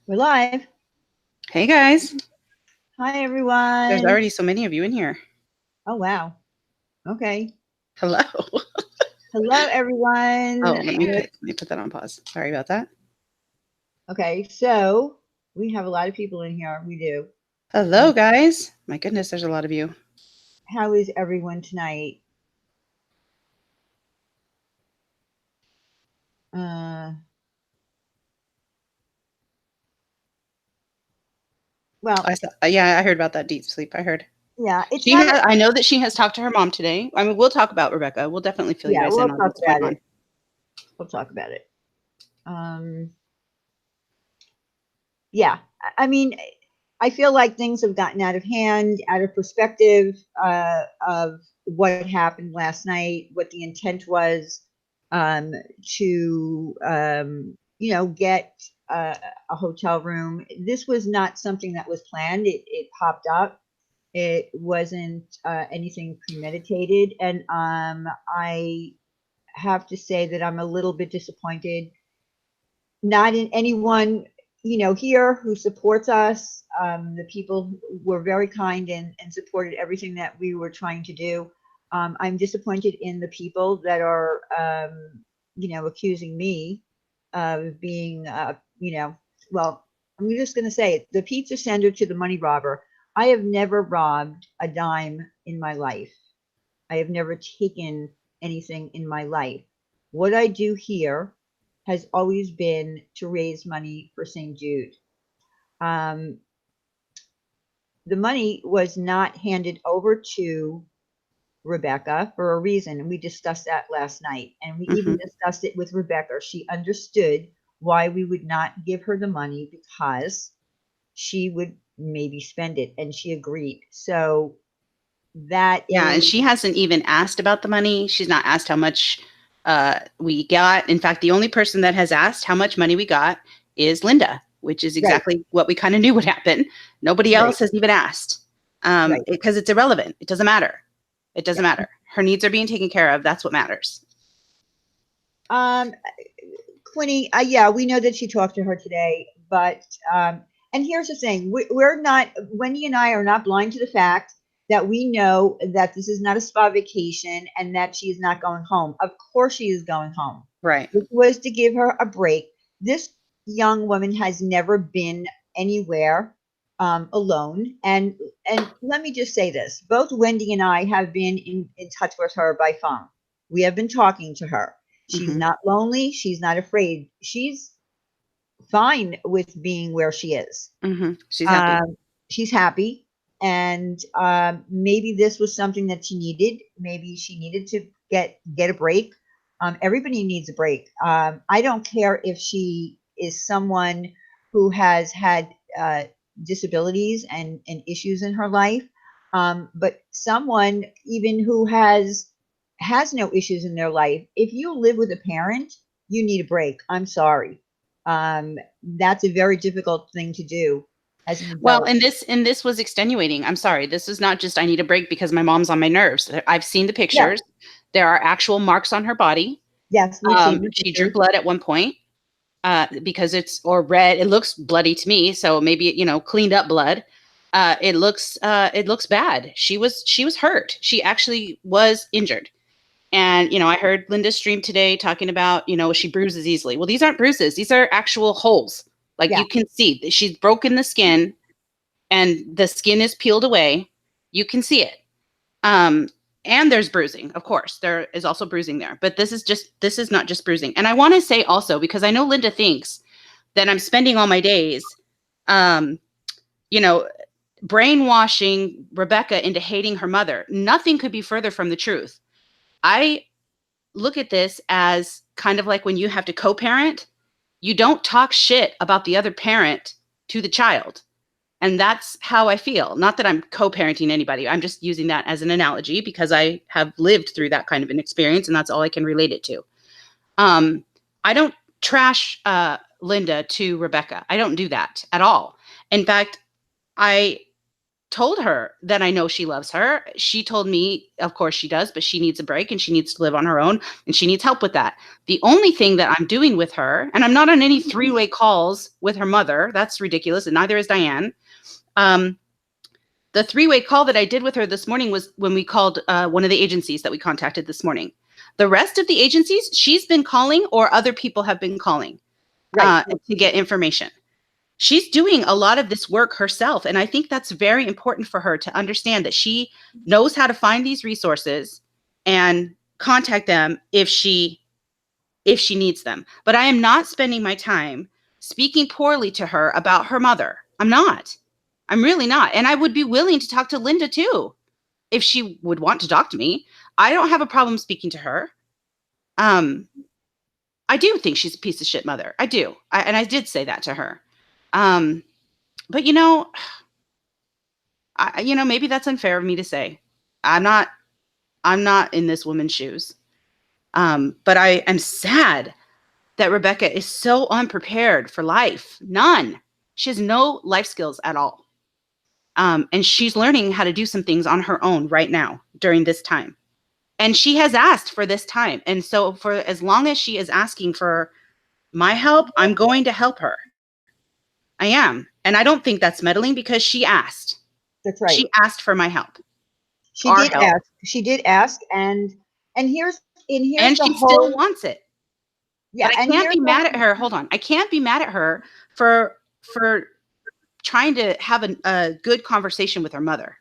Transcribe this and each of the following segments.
We're live. Hey guys, Hi, there's everyone. already so many of you in here. Oh, wow. Okay. Hello. Hello, everyone. Oh, let me put that on pause. Sorry about that. Okay, so we have a lot of people in here. We do. Hello And guys. My goodness, there's a lot of you. how is everyone tonight? Uh, well, Yeah, I heard about that deep sleep. I heard. yeah, it's She not had a, I know that she has talked to her mom today. I mean, we'll talk about Rebekah. We'll definitely fill you yeah, guys we'll in on talk what's going about on. it. We'll talk about it. Um, yeah, I mean, I feel like things have gotten out of hand, out of perspective of what happened last night, what the intent was um, to, get a hotel room. This was not something that was planned. It popped up. It wasn't anything premeditated. And I have to say that I'm a little bit disappointed, not in anyone here who supports us. The people were very kind and supported everything that we were trying to do. I'm disappointed in the people that are accusing me of being well, I'm just going to say it, the pizza sender to the money robber. I have never robbed a dime in my life. I have never taken anything in my life. What I do here has always been to raise money for St. Jude. Um, the money was not handed over to Rebekah for a reason, and we discussed that last night. And we even Hmm. discussed it with Rebekah. She understood why we would not give her the money because she would maybe spend it, and she agreed. So that Yeah, and is she hasn't even asked about the money. She's not asked how much we got. In fact, the only person that has asked how much money we got is Linda, which is right, exactly what we kind of knew would happen. Nobody right, else has even asked right. because it's irrelevant. It doesn't matter. It doesn't Yeah. matter. Her needs are being taken care of. That's what matters. Um, Quinny, yeah, we know that she talked to her today, but and here's the thing: we're not, Wendy and I are not blind to the fact that we know that this is not a spa vacation and that she is not going home. Of course, she is going home. Right. This was to give her a break. This young woman has never been anywhere alone, and let me just say this: both Wendy and I have been in touch with her by phone. We have been talking to her. She's Hmm. not lonely. She's not afraid. She's fine with being where she is. Hmm. She's happy. Um, she's happy. And maybe this was something that she needed. Maybe she needed to get a break. Everybody needs a break. I don't care if she is someone who has had disabilities and issues in her life, but someone even who has no issues in their life. If you live with a parent, you need a break. I'm sorry. That's a very difficult thing to do as an Well, adult. and this was extenuating. I'm sorry. This is not just I need a break because my mom's on my nerves. I've seen the Yeah. pictures. There are actual marks on her body. Yes, we've seen the She drew pictures. blood at one point because it's or red. It looks bloody to me, so maybe cleaned up blood. It looks bad. She was hurt. She actually was injured. And I heard Linda stream today talking about she bruises easily. Well, these aren't bruises. These are actual holes. Like Yeah. you can see that she's broken the skin and the skin is peeled away. You can see it. Um, and there's bruising, of course. There is also bruising there, but this is not just bruising. And I want to say also because I know Linda thinks that I'm spending all my days, um, you know, brainwashing Rebekah into hating her mother. Nothing could be further from the truth. I look at this as kind of like when you have to co-parent, you don't talk shit about the other parent to the child. And that's how I feel. Not that I'm co-parenting anybody. I'm just using that as an analogy because I have lived through that kind of an experience and that's all I can relate it to. Um, I don't trash Linda to Rebekah. I don't do that at all. In fact, I told her that I know she loves her. She told me, of course she does, but she needs a break and she needs to live on her own and she needs help with that. The only thing that I'm doing with her, and I'm not on any three-way calls with her mother. That's ridiculous. And neither is Diane. The three-way call that I did with her this morning was when we called one of the agencies that we contacted this morning. The rest of the agencies, she's been calling or other people have been calling to get information. She's doing a lot of this work herself. And I think that's very important for her to understand that she knows how to find these resources and contact them if she needs them. But I am not spending my time speaking poorly to her about her mother. I'm not. I'm really not. And I would be willing to talk to Linda too, if she would want to talk to me. I don't have a problem speaking to her. I do think she's a piece of shit mother. I do. And I did say that to her. But maybe that's unfair of me to say. I'm not in this woman's shoes. But I am sad that Rebekah is so unprepared for life. None. She has no life skills at all. And she's learning how to do some things on her own right now during this time. And she has asked for this time. And so for as long as she is asking for my help, I'm going to help her. I am. And I don't think that's meddling because she asked. That's right. She asked for my help. She did ask. She did ask. And here's and the she whole, still wants it. Yeah. But I can't be mad at her. Hold on. I can't be mad at her for trying to have a good conversation with her mother.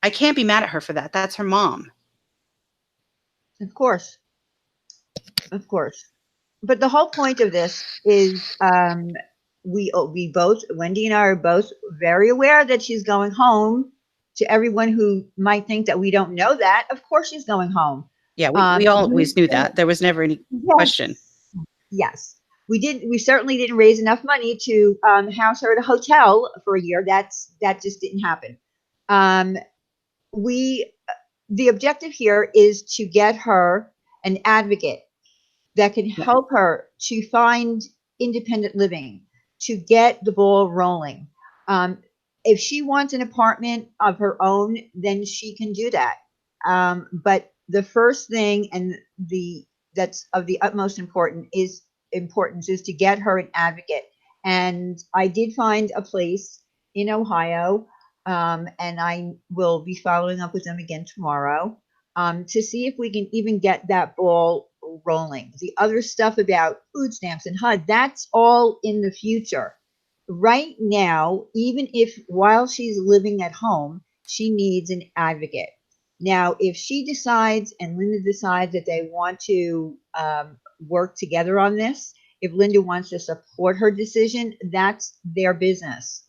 I can't be mad at her for that. That's her mom. Of course. Of course. But the whole point of this is we both, Wendy and I are both very aware that she's going home. To everyone who might think that we don't know that, of course she's going home. Yeah, we always knew that. There was never any question. Yes. We certainly didn't raise enough money to house her at a hotel for a year. That just didn't happen. The objective here is to get her an advocate that can help her to find independent living, to get the ball rolling. If she wants an apartment of her own, then she can do that. But the first thing and that's of the utmost importance is to get her an advocate. And I did find a place in Ohio, and I will be following up with them again tomorrow to see if we can even get that ball rolling. The other stuff about food stamps and HUD, that's all in the future. Right now, even if while she's living at home, she needs an advocate. Now, if she decides and Linda decides that they want to work together on this, if Linda wants to support her decision, that's their business.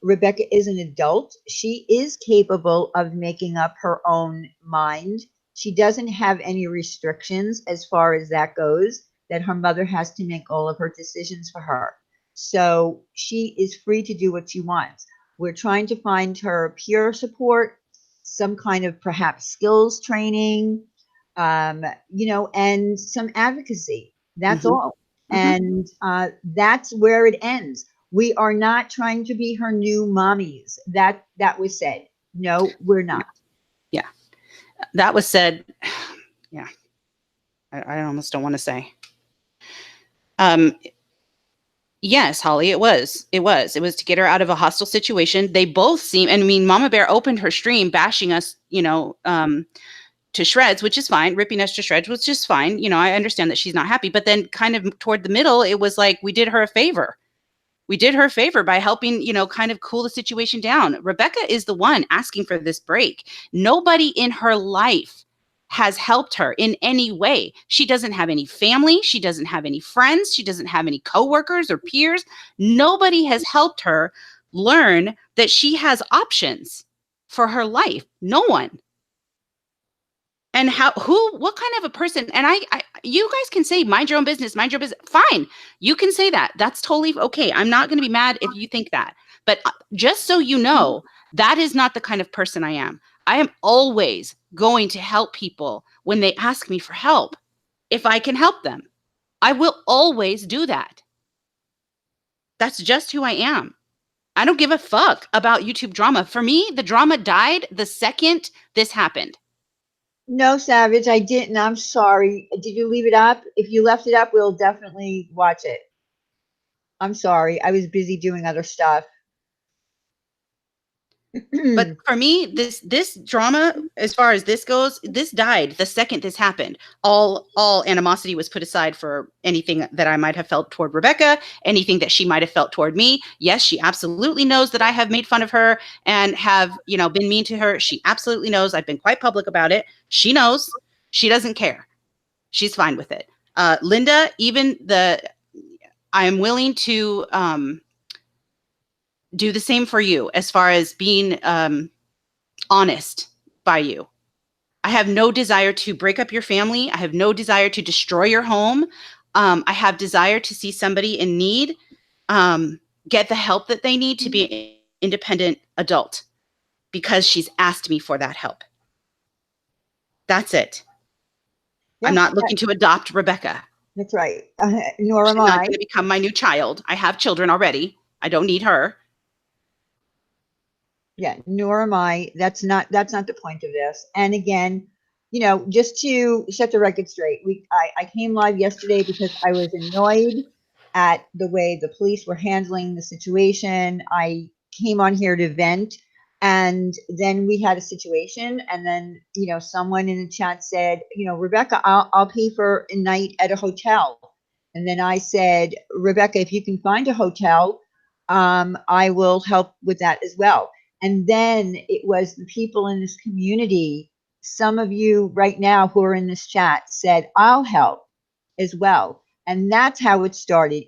Rebekah is an adult. She is capable of making up her own mind. She doesn't have any restrictions as far as that goes, that her mother has to make all of her decisions for her. So she is free to do what she wants. We're trying to find her peer support, some kind of perhaps skills training, and some advocacy. That's all. And that's where it ends. We are not trying to be her new mommies. That was said. No, we're not. Yeah. That was said. Yeah. I almost don't want to say. Yes, Holly, it was to get her out of a hostile situation. They both seem, and I mean, Mama Bear opened her stream bashing us, to shreds, which is fine. Ripping us to shreds was just fine. I understand that she's not happy, but then kind of toward the middle, it was like we did her a favor. We did her a favor by helping, kind of cool the situation down. Rebekah is the one asking for this break. Nobody in her life has helped her in any way. She doesn't have any family. She doesn't have any friends. She doesn't have any coworkers or peers. Nobody has helped her learn that she has options for her life. No one. And what kind of a person, and you guys can say, mind your own business. Fine. You can say that. That's totally okay. I'm not going to be mad if you think that. But just so you know, that is not the kind of person I am. I am always going to help people when they ask me for help. If I can help them, I will always do that. That's just who I am. I don't give a fuck about YouTube drama. For me, the drama died the second this happened. No, Savage, I didn't. I'm sorry. Did you leave it up? If you left it up, we'll definitely watch it. I'm sorry. I was busy doing other stuff. But for me, this drama, as far as this goes, this died the second this happened. All animosity was put aside for anything that I might have felt toward Rebekah, anything that she might have felt toward me. Yes, she absolutely knows that I have made fun of her and have, been mean to her. She absolutely knows. I've been quite public about it. She knows. She doesn't care. She's fine with it. Linda, I am willing to do the same for you as far as being honest by you. I have no desire to break up your family. I have no desire to destroy your home. I have desire to see somebody in need get the help that they need to be an independent adult because she's asked me for that help. That's it. Yeah, I'm not looking to adopt Rebekah. that's right. Nor She's am not I. going to become my new child. I have children already. I don't need her. Yeah, nor am I. That's not the point of this. And again, just to set the record straight, I came live yesterday because I was annoyed at the way the police were handling the situation. I came on here to vent, and then we had a situation, and then someone in the chat said, Rebekah, I'll pay for a night at a hotel. And then I said, Rebekah, if you can find a hotel, I will help with that as well. And then it was the people in this community, some of you right now who are in this chat said, I'll help as well. And that's how it started.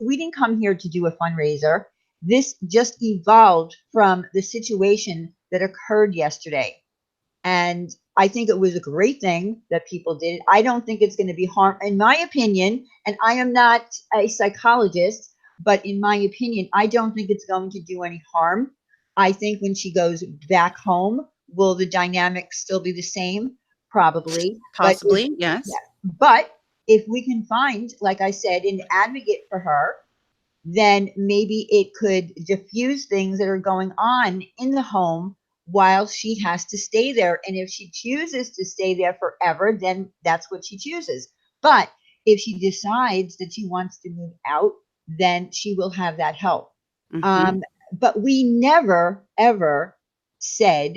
We didn't come here to do a fundraiser. This just evolved from the situation that occurred yesterday. And I think it was a great thing that people did. I don't think it's going to be harm, in my opinion, and I am not a psychologist, but in my opinion, I don't think it's going to do any harm. I think when she goes back home, will the dynamics still be the same? Probably. Possibly, yes. But if we can find, like I said, an advocate for her, then maybe it could diffuse things that are going on in the home while she has to stay there. And if she chooses to stay there forever, then that's what she chooses. But if she decides that she wants to move out, then she will have that help. Mm-hmm. But we never, ever said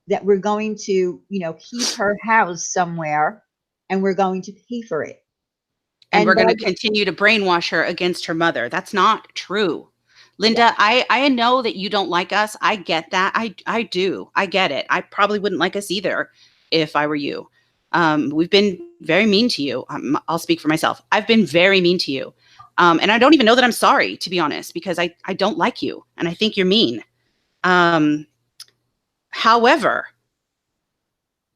that we're going to, keep her house somewhere and we're going to pay for it. And we're going to continue to brainwash her against her mother. That's not true. Linda, yeah. I know that you don't like us. I get that. I do. I get it. I probably wouldn't like us either if I were you. We've been very mean to you. I'll speak for myself. I've been very mean to you. And I don't even know that I'm sorry, to be honest, because I don't like you and I think you're mean. However,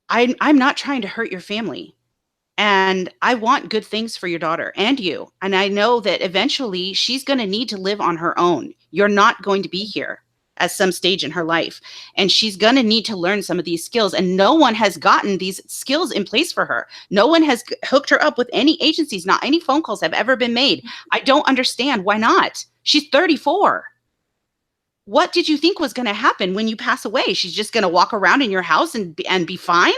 I'm not trying to hurt your family. And I want good things for your daughter and you. And I know that eventually she's going to need to live on her own. You're not going to be here at some stage in her life. And she's going to need to learn some of these skills. And no one has gotten these skills in place for her. No one has hooked her up with any agencies. Not any phone calls have ever been made. I don't understand. Why not? She's 34. What did you think was going to happen when you pass away? She's just going to walk around in your house and be fine?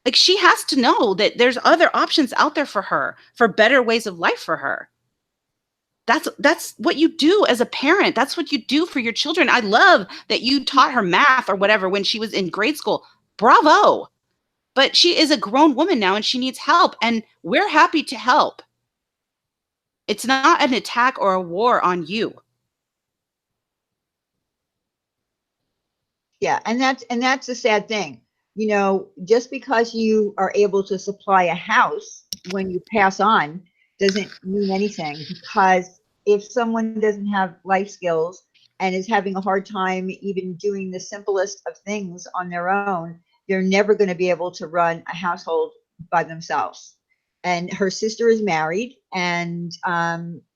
Like, she has to know that there's other options out there for her, for better ways of life for her. That's what you do as a parent. That's what you do for your children. I love that you taught her math or whatever when she was in grade school. Bravo. But she is a grown woman now and she needs help. And we're happy to help. It's not an attack or a war on you. Yeah, and that's the sad thing. Just because you are able to supply a house when you pass on doesn't mean anything, because if someone doesn't have life skills and is having a hard time even doing the simplest of things on their own, they're never going to be able to run a household by themselves. And her sister is married, and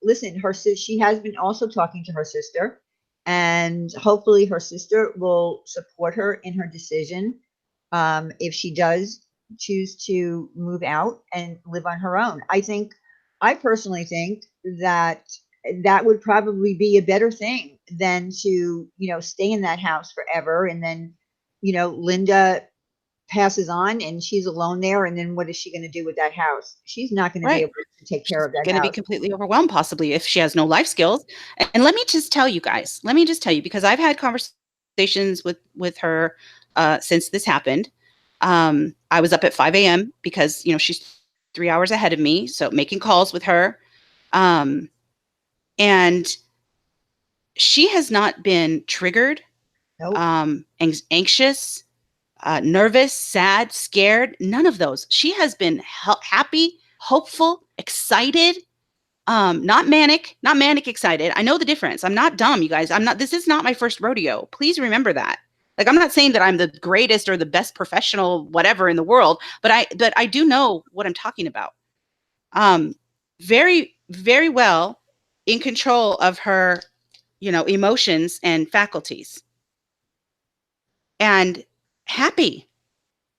listen, she has been also talking to her sister, and hopefully her sister will support her in her decision if she does choose to move out and live on her own. I personally think that that would probably be a better thing than to, stay in that house forever. And then, Linda passes on and she's alone there. And then what is she going to do with that house? She's not going to be Right. able to take care of that Going to be house. completely overwhelmed possibly if she has no life skills. And let me just tell you guys, because I've had conversations with her since this happened. I was up at 5 a.m. because, she's 3 hours ahead of me. So making calls with her. And she has not been triggered, Nope. anxious, nervous, sad, scared, none of those. She has been happy, hopeful, excited, not manic excited. I know the difference. I'm not dumb, you guys. This is not my first rodeo. Please remember that. Like, I'm not saying that I'm the greatest or the best professional whatever in the world, but I do know what I'm talking about. Very, very well in control of her, emotions and faculties, and happy.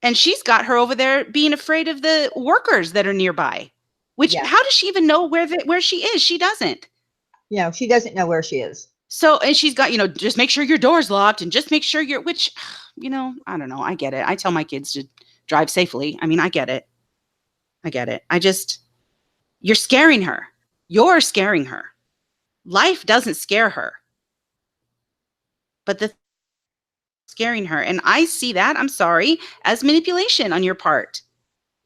And she's got her over there being afraid of the workers that are nearby, which Yeah. how does she even know where she is? She doesn't. She doesn't know where she is. So, and she's got, just make sure your door's locked and just make sure which, I don't know. I get it. I tell my kids to drive safely. I mean, I get it. You're scaring her. You're scaring her. Life doesn't scare her. But the scaring her. And I see that, I'm sorry, as manipulation on your part.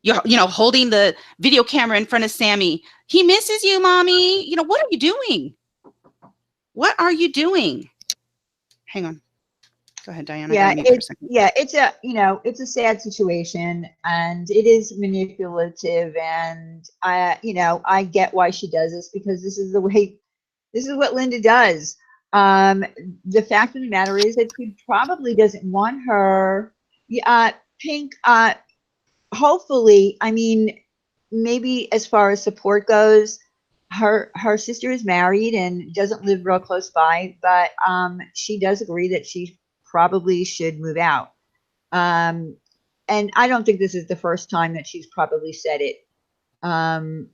You're, holding the video camera in front of Sammy. He misses you, mommy. What are you doing? What are you doing? Hang on. Go ahead, Diane. Yeah, I gotta mute for a second. it's a sad situation, and it is manipulative, and I get why she does this, because this is what Linda does. The fact of the matter is that she probably doesn't want her. Pink, hopefully, I mean, maybe as far as support goes, her sister is married and doesn't live real close by, but she does agree that she probably should move out. And I don't think this is the first time that she's probably said it. Um,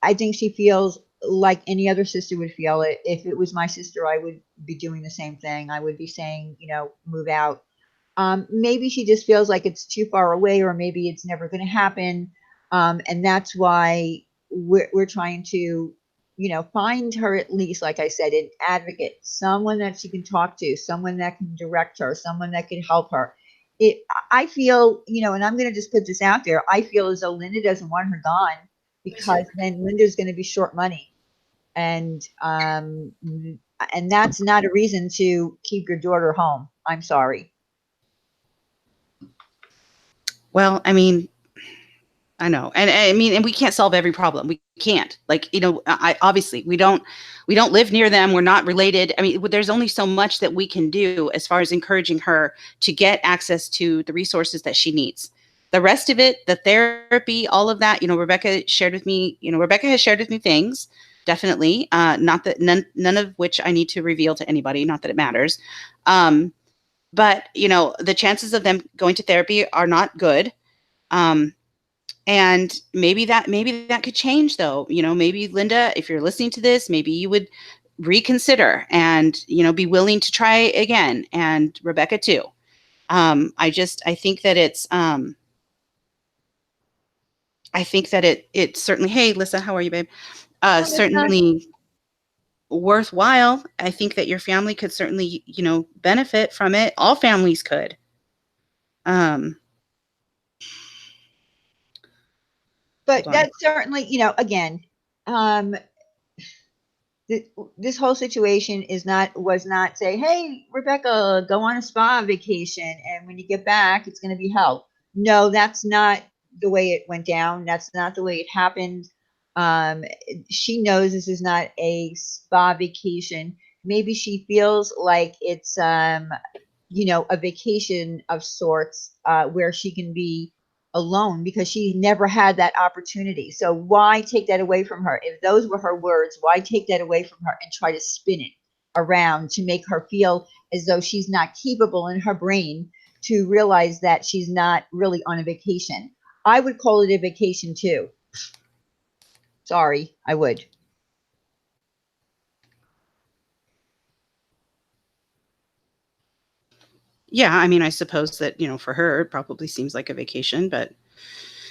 I think she feels like any other sister would feel it. If it was my sister, I would be doing the same thing. I would be saying, move out. Maybe she just feels like it's too far away, or maybe it's never going to happen. And that's why we're trying to, find her, at least, like I said, an advocate, someone that she can talk to, someone that can direct her, someone that can help her. I feel, and I'm going to just put this out there, I feel as though Linda doesn't want her gone, because then Linda's going to be short money. And that's not a reason to keep your daughter home. I'm sorry. Well, I mean, I know. And I mean, and we can't solve every problem. We can't. Like, obviously we don't live near them. We're not related. I mean, there's only so much that we can do as far as encouraging her to get access to the resources that she needs. The rest of it, the therapy, all of that, Rebekah has shared with me things, definitely. Not that none of which I need to reveal to anybody, not that it matters. But, the chances of them going to therapy are not good. And maybe that could change, though. Maybe, Linda, if you're listening to this, maybe you would reconsider and, be willing to try again. And Rebekah too. I think that it's certainly, hey, Lisa, how are you, babe? Certainly worthwhile. I think that your family could certainly, benefit from it. All families could. But that's certainly, again, this whole situation was not say, hey, Rebekah, go on a spa vacation, and when you get back, it's going to be hell. No, that's not the way it went down. That's not the way it happened. She knows this is not a spa vacation. Maybe she feels like it's, a vacation of sorts, where she can be alone, because she never had that opportunity. So why take that away from her? If those were her words, why take that away from her and try to spin it around to make her feel as though she's not capable in her brain to realize that she's not really on a vacation? I would call it a vacation too. Sorry, I would. Yeah, I mean, I suppose that, for her, it probably seems like a vacation, but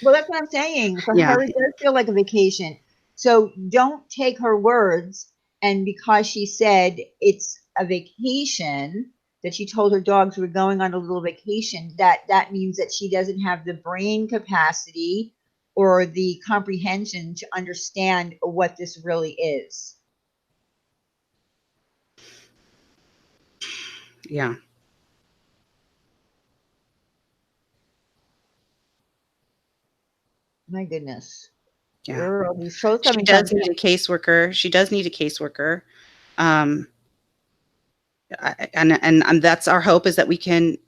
Well, that's what I'm saying. For yeah, her, it does feel like a vacation. So don't take her words. And because she said it's a vacation, that she told her dogs we're going on a little vacation, that means that she doesn't have the brain capacity or the comprehension to understand what this really is. yeah, My goodness. yeah. Where are all these trolls She coming from does today? need a caseworker. She does need a caseworker. Um, and that's our hope, is that we can,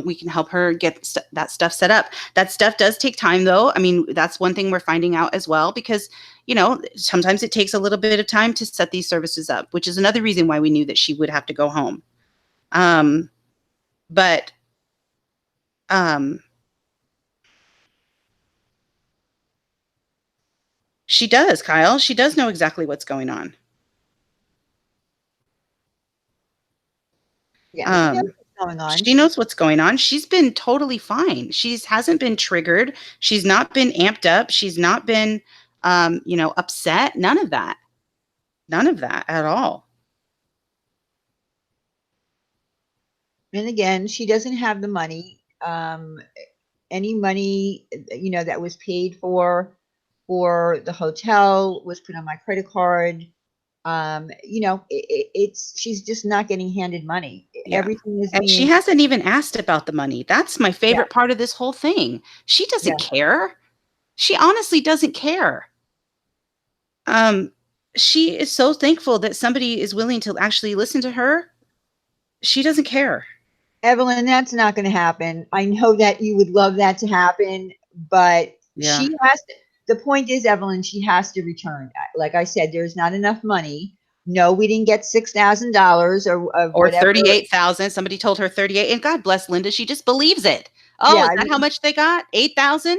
we can help her get that stuff set up. That stuff does take time, though. I mean, that's one thing we're finding out as well, because, sometimes it takes a little bit of time to set these services up, which is another reason why we knew that she would have to go home. But she does, Kyle. She does know exactly what's going on. Yeah, she knows what's going on. She knows what's going on. She's been totally fine. She's hasn't been triggered. She's not been amped up. She's not been, upset. None of that. None of that at all. And again, she doesn't have the money. Any money, that was paid for the hotel was put on my credit card. It's she's just not getting handed money. Yeah. Everything is And she being, hasn't even asked about the money. That's my yeah, favorite part of this whole thing. She yeah. doesn't care. She honestly doesn't care. Um, she is so thankful that somebody is willing to actually listen to her. She doesn't care. Evelyn, that's not going to happen. I know that you would love that to happen, but Yeah. she has to. The point is, Evelyn, she has to return. Like I said, there's not enough money. No, we didn't get $6,000 or of Or whatever. 38,000. Somebody told her 38, and God bless Linda, she just believes it. Oh, Yeah, is I that how mean, much they got? 8,000?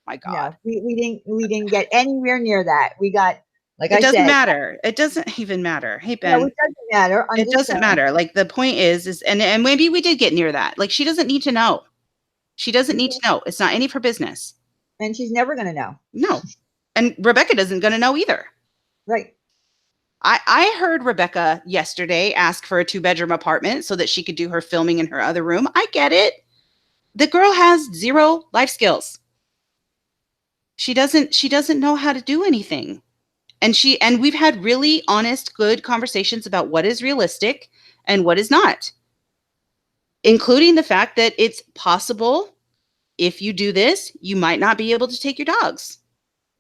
My God. no, we didn't get anywhere near that. We got, like It I doesn't said, matter. It doesn't even matter. Hey, no, Ben, it doesn't matter. I'm it just doesn't saying, matter. Like, the point is and maybe we did get near that. Like, she doesn't need to know. She doesn't need to know. It's not any of her business. and she's never going to know. No. And Rebekah doesn't going to know either. Right. I heard Rebekah yesterday ask for a 2-bedroom apartment so that she could do her filming in her other room. I get it. The girl has 0 life skills. She doesn't know how to do anything. And we've had really honest, good conversations about what is realistic and what is not, including the fact that it's possible, if you do this, you might not be able to take your dogs.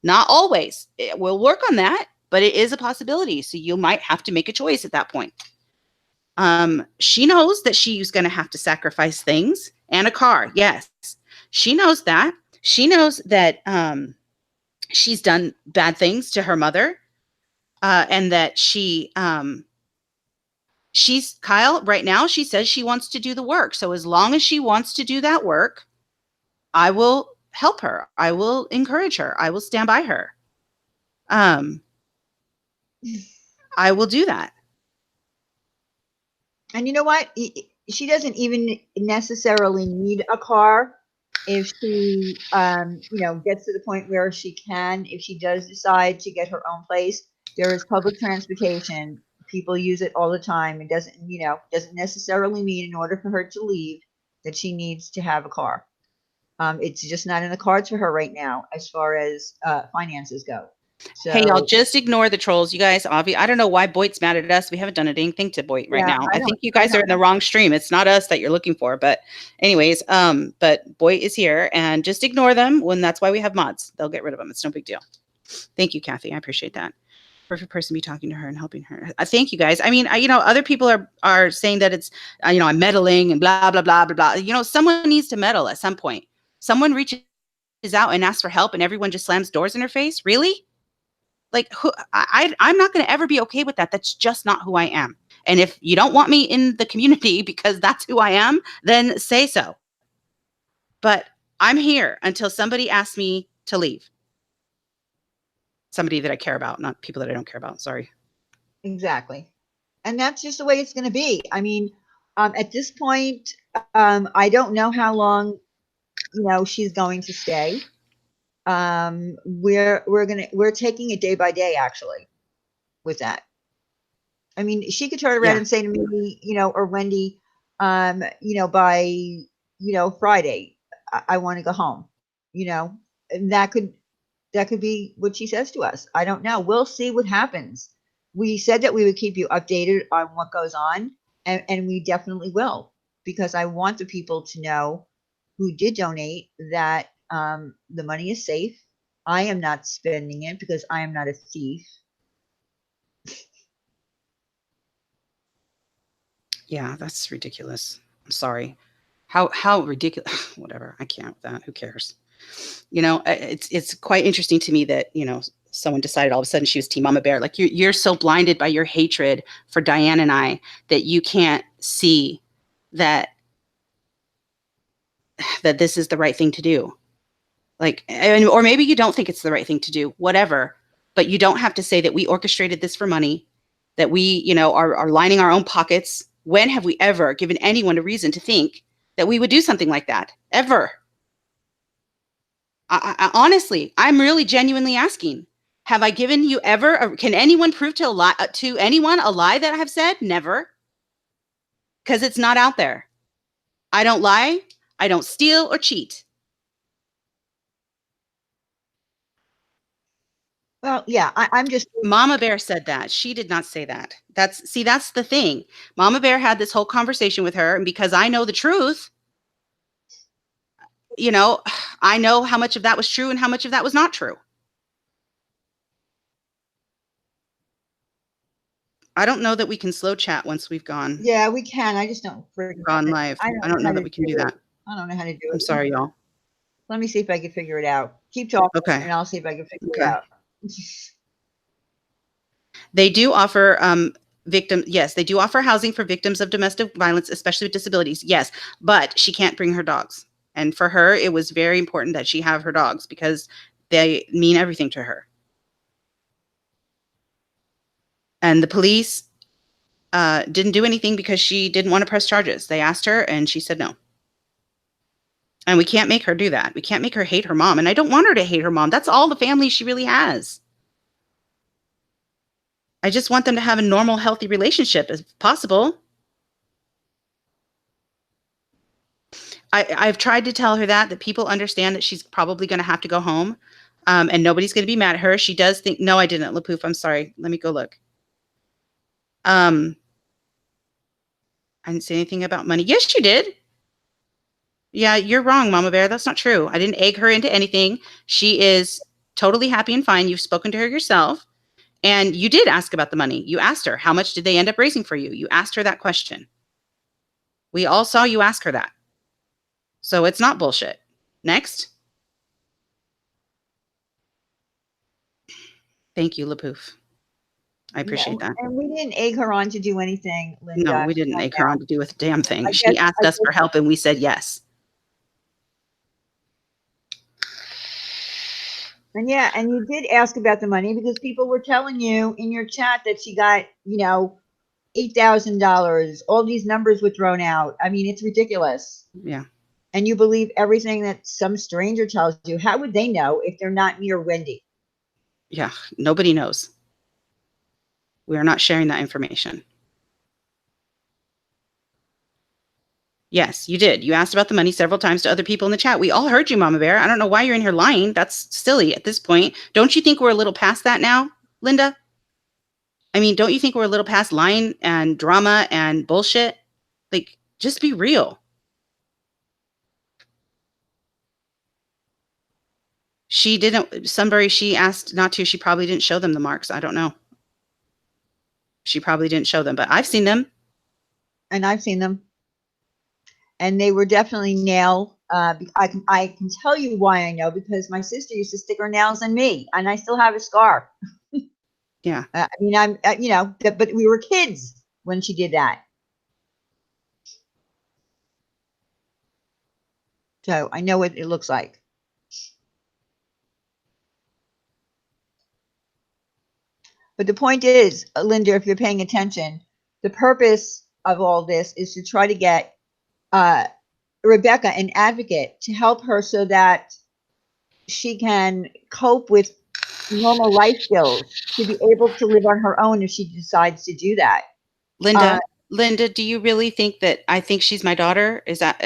Not always. We'll work on that, but it is a possibility. So you might have to make a choice at that point. She knows that she's going to have to sacrifice things, and a car. Yes. She knows that. She knows that she's done bad things to her mother, and that she's Kyle right now. She says she wants to do the work. So as long as she wants to do that work, I will help her. I will encourage her. I will stand by her. I will do that. And you know what? She doesn't even necessarily need a car if she, gets to the point where she can. If she does decide to get her own place, there is public transportation. People use it all the time. It doesn't necessarily mean in order for her to leave that she needs to have a car. It's just not in the cards for her right now as far as finances go. Hey, y'all, So just ignore the trolls. You guys, I don't know why Boyd's mad at us. We haven't done anything to Boyd right yeah, now. I think you I guys are in the wrong stream. It's not us that you're looking for. But anyways, but Boyd is here, and just ignore them when that's why we have mods. They'll get rid of them. It's no big deal. Thank you, Kathy. I appreciate that. Perfect person to be talking to her and helping her. Thank you, guys. I mean, other people are saying that it's, I'm meddling and blah, blah, blah, blah, blah. Someone needs to meddle at some point. Someone reaches out and asks for help, and everyone just slams doors in her face. Really? Like, I'm not going to ever be okay with that. That's just not who I am. And if you don't want me in the community because that's who I am, then say so. But I'm here until somebody asks me to leave. Somebody that I care about, not people that I don't care about. Sorry. Exactly. And that's just the way it's going to be. I mean, At this point, I don't know how long, she's going to stay. We're taking it day by day, actually, with that. I mean, she could turn around Yeah. and say to me, or Wendy, by, Friday, I want to go home, and that could be what she says to us. I don't know. We'll see what happens. We said that we would keep you updated on what goes on, and we definitely will, because I want the people to know who did donate that the money is safe. I am not spending it because I am not a thief. Yeah, that's ridiculous. I'm sorry. How ridiculous. Whatever. I can't with that. Who cares? It's quite interesting to me that, someone decided all of a sudden she was Team Mama Bear. Like you're so blinded by your hatred for Diane and I that you can't see that this is the right thing to do. Or maybe you don't think it's the right thing to do, whatever, but you don't have to say that we orchestrated this for money, that we, are lining our own pockets. When have we ever given anyone a reason to think that we would do something like that? Ever? I honestly, I'm really genuinely asking. Have I given you ever? Can anyone prove to anyone a lie that I have said? Never, because it's not out there. I don't lie. I don't steal or cheat. Well, yeah, I'm just. Mama Bear said that. She did not say that. That's the thing. Mama Bear had this whole conversation with her, and because I know the truth, I know how much of that was true and how much of that was not true. I don't know that we can slow chat once we've gone. Yeah, we can. I just don't freaking Gone live. I don't know that we can do that. I don't know how to do it. I'm sorry, y'all. Let me see if I can figure it out. Keep talking, Okay. and I'll see if I can figure it Okay. out. They do offer yes, they do offer housing for victims of domestic violence, especially with disabilities. Yes, but she can't bring her dogs. And for her, it was very important that she have her dogs because they mean everything to her. And the police didn't do anything because she didn't want to press charges. They asked her and she said no. And we can't make her do that. We can't make her hate her mom. And I don't want her to hate her mom. That's all the family she really has. I just want them to have a normal, healthy relationship if possible. I've tried to tell her that people understand that she's probably going to have to go home, and nobody's going to be mad at her. She does think, no, I didn't, LaPouf. I'm sorry. Let me go look. I didn't say anything about money. Yes, you did. Yeah, you're wrong, Mama Bear. That's not true. I didn't egg her into anything. She is totally happy and fine. You've spoken to her yourself, and you did ask about the money. You asked her, how much did they end up raising for you? You asked her that question. We all saw you ask her that. So it's not bullshit. Next. Thank you, LaPouf. I appreciate that. And we didn't egg her on to do anything, Linda. No, we didn't egg her on to do a damn thing. I She guess- asked us for help and we said yes. And yeah, and you did ask about the money because people were telling you in your chat that she got, $8,000. All these numbers were thrown out. I mean, it's ridiculous. Yeah. And you believe everything that some stranger tells you. How would they know if they're not near Wendy? Yeah, nobody knows. We are not sharing that information. Yes, you did. You asked about the money several times to other people in the chat. We all heard you, Mama Bear. I don't know why you're in here lying. That's silly at this point. Don't you think we're a little past that now, Linda? I mean, don't you think we're a little past lying and drama and bullshit? Like, just be real. She didn't, somebody she asked not to, she probably didn't show them the marks. I don't know. She probably didn't show them, but I've seen them. And I've seen them. And they were definitely nail. I can tell you why I know, because my sister used to stick her nails in me, and I still have a scar. Yeah. I mean, but we were kids when she did that. So I know what it looks like. But the point is, Linda, if you're paying attention, the purpose of all this is to try to get Rebekah an advocate to help her so that she can cope with normal life skills to be able to live on her own if she decides to do that. Linda, Linda, do you really think that I think she's my daughter?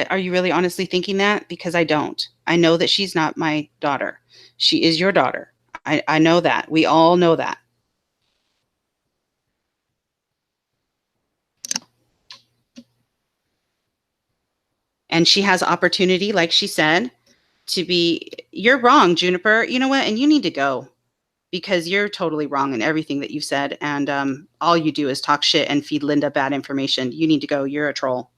Are you really honestly thinking that? Because I don't. I know that she's not my daughter. She is your daughter. I know that. We all know that. And she has opportunity, like she said, to be, you're wrong, Juniper. You know what? And you need to go because you're totally wrong in everything that you said. And all you do is talk shit and feed Linda bad information. You need to go. You're a troll.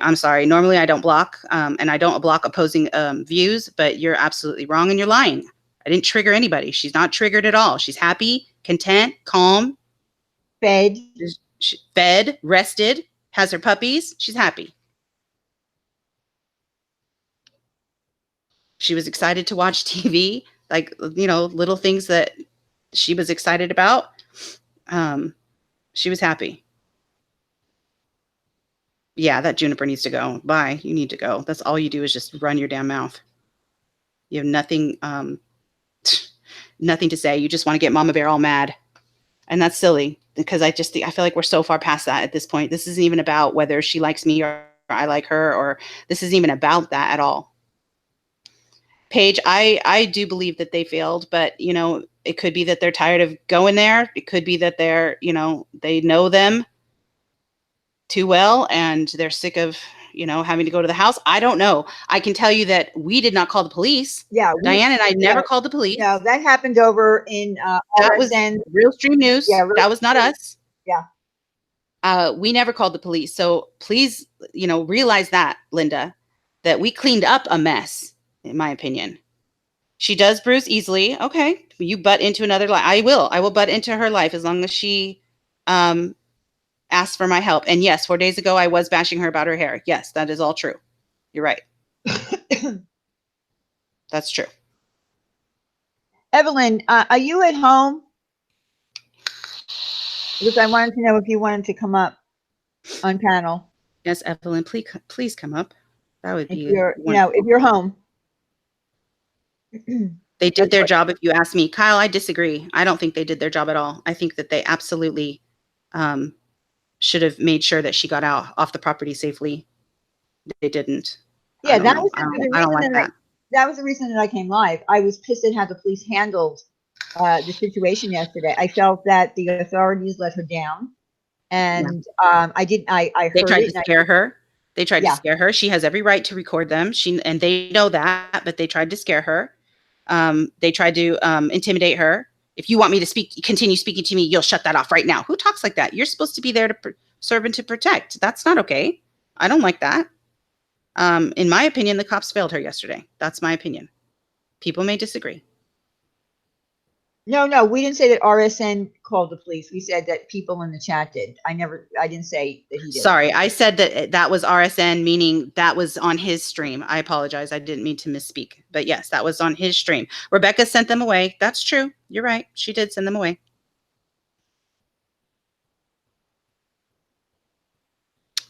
I'm sorry. Normally I don't block and I don't block opposing views, but you're absolutely wrong and you're lying. I didn't trigger anybody. She's not triggered at all. She's happy, content, calm, Fed, fed, rested, has her puppies. She's happy. She was excited to watch TV, like, you know, little things that she was excited about. She was happy. Yeah, that Juniper needs to go. Bye. You need to go. That's all you do is just run your damn mouth. You have nothing, nothing to say. You just want to get Mama Bear all mad. And that's silly because I feel like we're so far past that at this point. This isn't even about whether she likes me or I like her, or this isn't even about that at all. Paige, I do believe that they failed, but, you know, it could be that they're tired of going there. It could be that they're, you know, they know them too well and they're sick of, you know, having to go to the house. I don't know. I can tell you that we did not call the police. Yeah. Diane and I never called the police. No, that happened over in that was Real Stream News. Yeah, that was not us. Yeah. We never called the police. So please, you know, realize that, Linda, that we cleaned up a mess, in my opinion. She does bruise easily. Okay. You butt into another life. I will butt into her life as long as she asks for my help. And yes, 4 days ago, I was bashing her about her hair. Yes, that is all true. You're right. That's true. Evelyn, are you at home? Because I wanted to know if you wanted to come up on panel. Yes, Evelyn, please come up. That would be, if you're home. They did their job, if you ask me. Kyle, I disagree. I don't think they did their job at all. I think that they absolutely should have made sure that she got out off the property safely. They didn't. Yeah, I don't like that. That was the reason that I came live. I was pissed at how the police handled the situation yesterday. I felt that the authorities let her down, and I heard they tried to scare her. They tried to scare her. She has every right to record them. And they know that, but they tried to scare her. They tried to intimidate her. If you want me to continue speaking to me, you'll shut that off right now. Who talks like that? You're supposed to be there to serve and to protect. That's not okay. I don't like that. In my opinion, the cops failed her yesterday. That's my opinion. People may disagree. No, we didn't say that RSN called the police. We said that people in the chat did. I didn't say that he did. Sorry, I said that was RSN, meaning that was on his stream. I apologize. I didn't mean to misspeak. But yes, that was on his stream. Rebekah sent them away. That's true. You're right. She did send them away.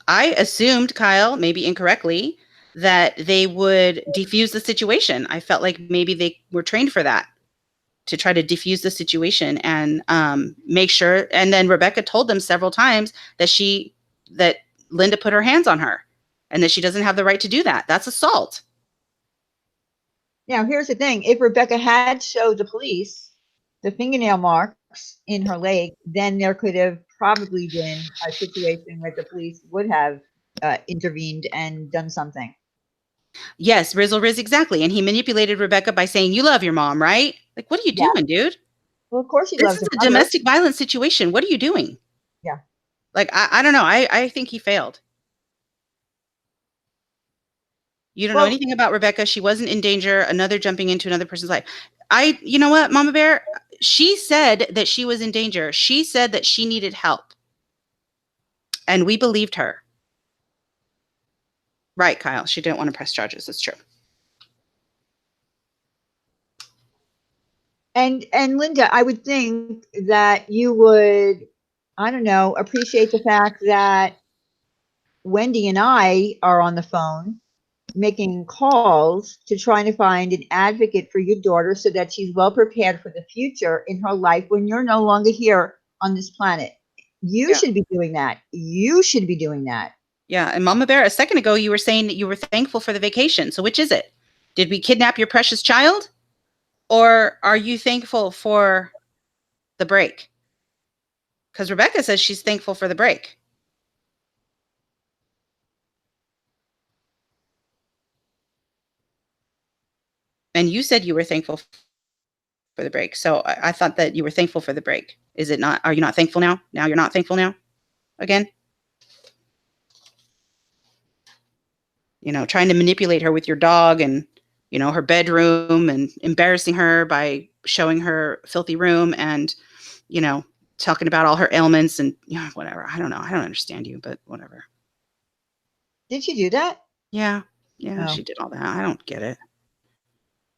I assumed, Kyle, maybe incorrectly, that they would defuse the situation. I felt like maybe they were trained for that, to try to defuse the situation and make sure. And then Rebekah told them several times that Linda put her hands on her and that she doesn't have the right to do that. That's assault. Now, here's the thing. If Rebekah had showed the police the fingernail marks in her leg, then there could have probably been a situation where the police would have intervened and done something. Yes, Rizzle Riz, exactly. And he manipulated Rebekah by saying, you love your mom, right? Like, what are you doing, dude? Well, of course he loves her. This is a domestic violence situation. What are you doing? Yeah. Like, I don't know. I think he failed. You don't know anything about Rebekah. She wasn't in danger. Another jumping into another person's life. You know what, Mama Bear? She said that she was in danger. She said that she needed help. And we believed her. Right, Kyle. She didn't want to press charges. That's true. And Linda, I would think that you would, I don't know, appreciate the fact that Wendy and I are on the phone making calls to trying to find an advocate for your daughter so that she's well prepared for the future in her life when you're no longer here on this planet. You Yeah. should be doing that. You should be doing that. Yeah. And Mama Bear, a second ago, you were saying that you were thankful for the vacation. So which is it? Did we kidnap your precious child? Or are you thankful for the break? Because Rebekah says she's thankful for the break. And you said you were thankful for the break. So I thought that you were thankful for the break. Is it not? Are you not thankful now? Now you're not thankful now? Again? Trying to manipulate her with your dog and, her bedroom and embarrassing her by showing her filthy room and, talking about all her ailments and, whatever. I don't know. I don't understand you, but whatever. Did she do that? Yeah. Yeah, She did all that. I don't get it.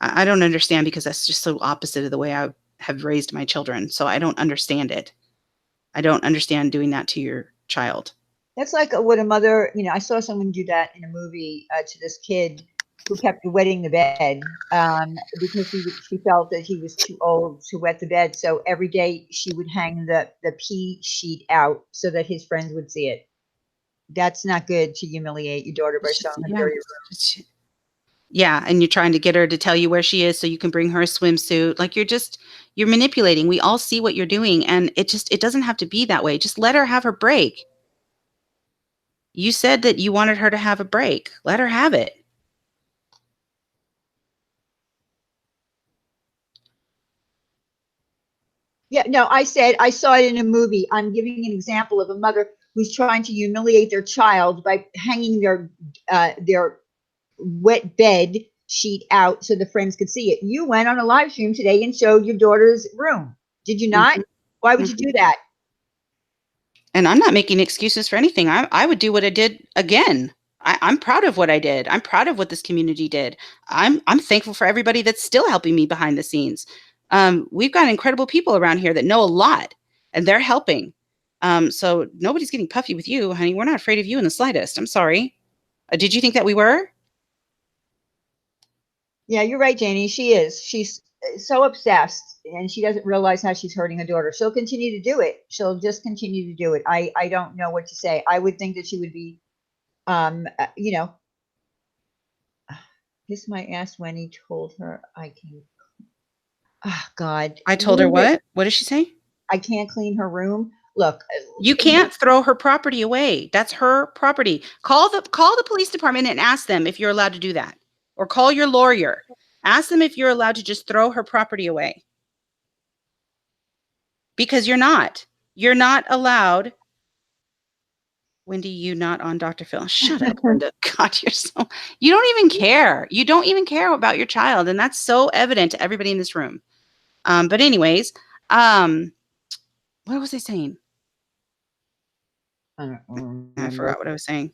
I don't understand because that's just so opposite of the way I have raised my children. So I don't understand it. I don't understand doing that to your child. That's like what a mother, I saw someone do that in a movie to this kid who kept wetting the bed because she felt that he was too old to wet the bed. So every day she would hang the pee sheet out so that his friends would see it. That's not good to humiliate your daughter by showing her dirty room. Yeah, and you're trying to get her to tell you where she is so you can bring her a swimsuit. Like you're manipulating. We all see what you're doing, and it doesn't have to be that way. Just let her have her break. You said that you wanted her to have a break. Let her have it. Yeah, no, I said I saw it in a movie. I'm giving an example of a mother who's trying to humiliate their child by hanging their wet bed sheet out so the friends could see it. You went on a live stream today and showed your daughter's room. Did you not? Mm-hmm. Why would you do that? And I'm not making excuses for anything. I would do what I did again. I'm proud of what I did. I'm proud of what this community did. I'm thankful for everybody that's still helping me behind the scenes. We've got incredible people around here that know a lot, and they're helping. So nobody's getting puffy with you, honey. We're not afraid of you in the slightest. I'm sorry. Did you think that we were? Yeah, you're right, Janie. She is. She's so obsessed and she doesn't realize how she's hurting her daughter. She'll continue to do it. She'll just continue to do it. I don't know what to say. I would think that she would be, kiss my ass when he told her I can. Oh, God. I told her what? What did she say? I can't clean her room. Look, you can't throw her property away. That's her property. Call the police department and ask them if you're allowed to do that. Or call your lawyer. Ask them if you're allowed to just throw her property away. Because you're not. You're not allowed. Wendy, you not on Dr. Phil. Shut up, Linda. God, you don't even care. You don't even care about your child. And that's so evident to everybody in this room. But anyways, what was I saying? I forgot what I was saying.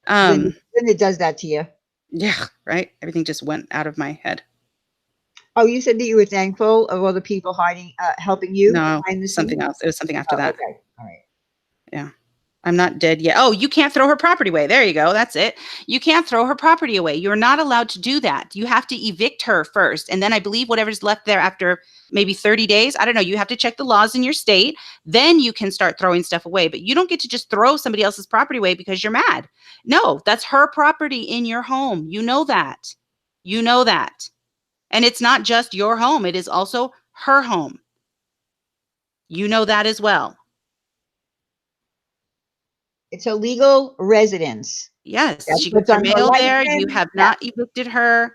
Then it does that to you. Yeah, right. Everything just went out of my head. Oh, you said that you were thankful of all the people helping you? No, something else. It was something after that. Okay. All right. Yeah. I'm not dead yet. Oh, you can't throw her property away. There you go. That's it. You can't throw her property away. You're not allowed to do that. You have to evict her first. And then I believe whatever's left there after maybe 30 days, I don't know. You have to check the laws in your state. Then you can start throwing stuff away. But you don't get to just throw somebody else's property away because you're mad. No, that's her property in your home. You know that. You know that. And it's not just your home. It is also her home. You know that as well. It's a legal residence. Yes, she gets her mail there. You have not evicted her.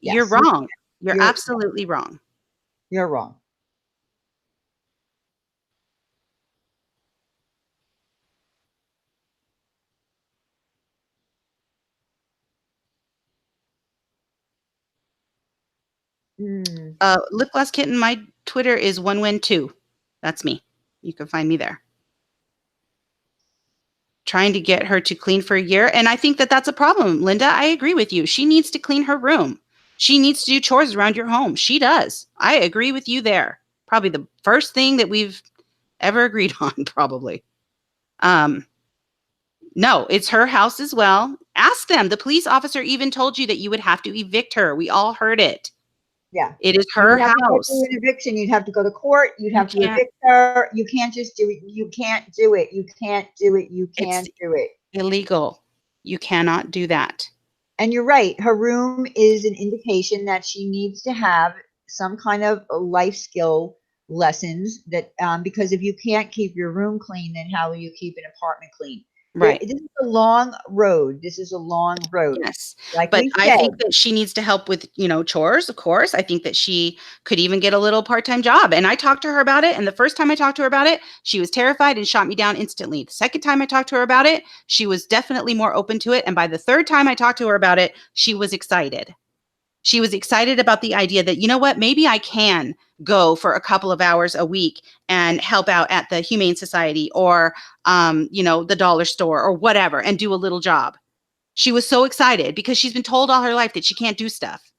Yes. You're wrong. You're absolutely wrong. You're wrong. Lip Gloss Kitten, my Twitter is OneWin2. That's me. You can find me there. Trying to get her to clean for a year. And I think that that's a problem. Linda, I agree with you. She needs to clean her room. She needs to do chores around your home. She does. I agree with you there. Probably the first thing that we've ever agreed on, probably. No, it's her house as well. Ask them. The police officer even told you that you would have to evict her. We all heard it. Yeah. It is You her would have to go house. through an eviction. You'd have to go to court. You'd You have to can't. evict her. You can't just do it. You can't do it. You can't do it. You It's can't do it. illegal. You cannot do that. And you're right. Her room is an indication that she needs to have some kind of life skill lessons that because if you can't keep your room clean, then how will you keep an apartment clean? Right. This is a long road. This is a long road. Yes. Like But we I said, think that she needs to help with, chores, of course. I think that she could even get a little part-time job. And I talked to her about it. And the first time I talked to her about it, she was terrified and shot me down instantly. The second time I talked to her about it, she was definitely more open to it. And by the third time I talked to her about it, she was excited. She was excited about the idea that, you know what, maybe I can go for a couple of hours a week and help out at the Humane Society or, the dollar store or whatever and do a little job. She was so excited because she's been told all her life that she can't do stuff.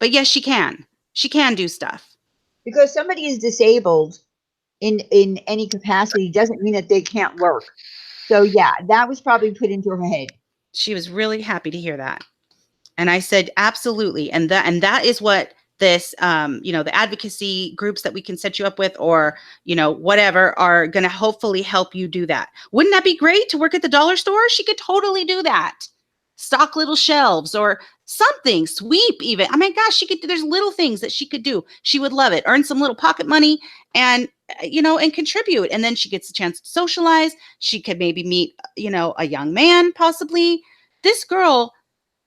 But yes, she can. She can do stuff. because somebody is disabled in any capacity doesn't mean that they can't work. So yeah, that was probably put into her head. She was really happy to hear that. And I said, absolutely. And that is what this, the advocacy groups that we can set you up with or, whatever are going to hopefully help you do that. Wouldn't that be great to work at the dollar store? She could totally do that. Stock little shelves or something, sweep even. Oh my gosh, there's little things that she could do. She would love it. Earn some little pocket money and, and contribute. And then she gets a chance to socialize. She could maybe meet, a young man possibly. This girl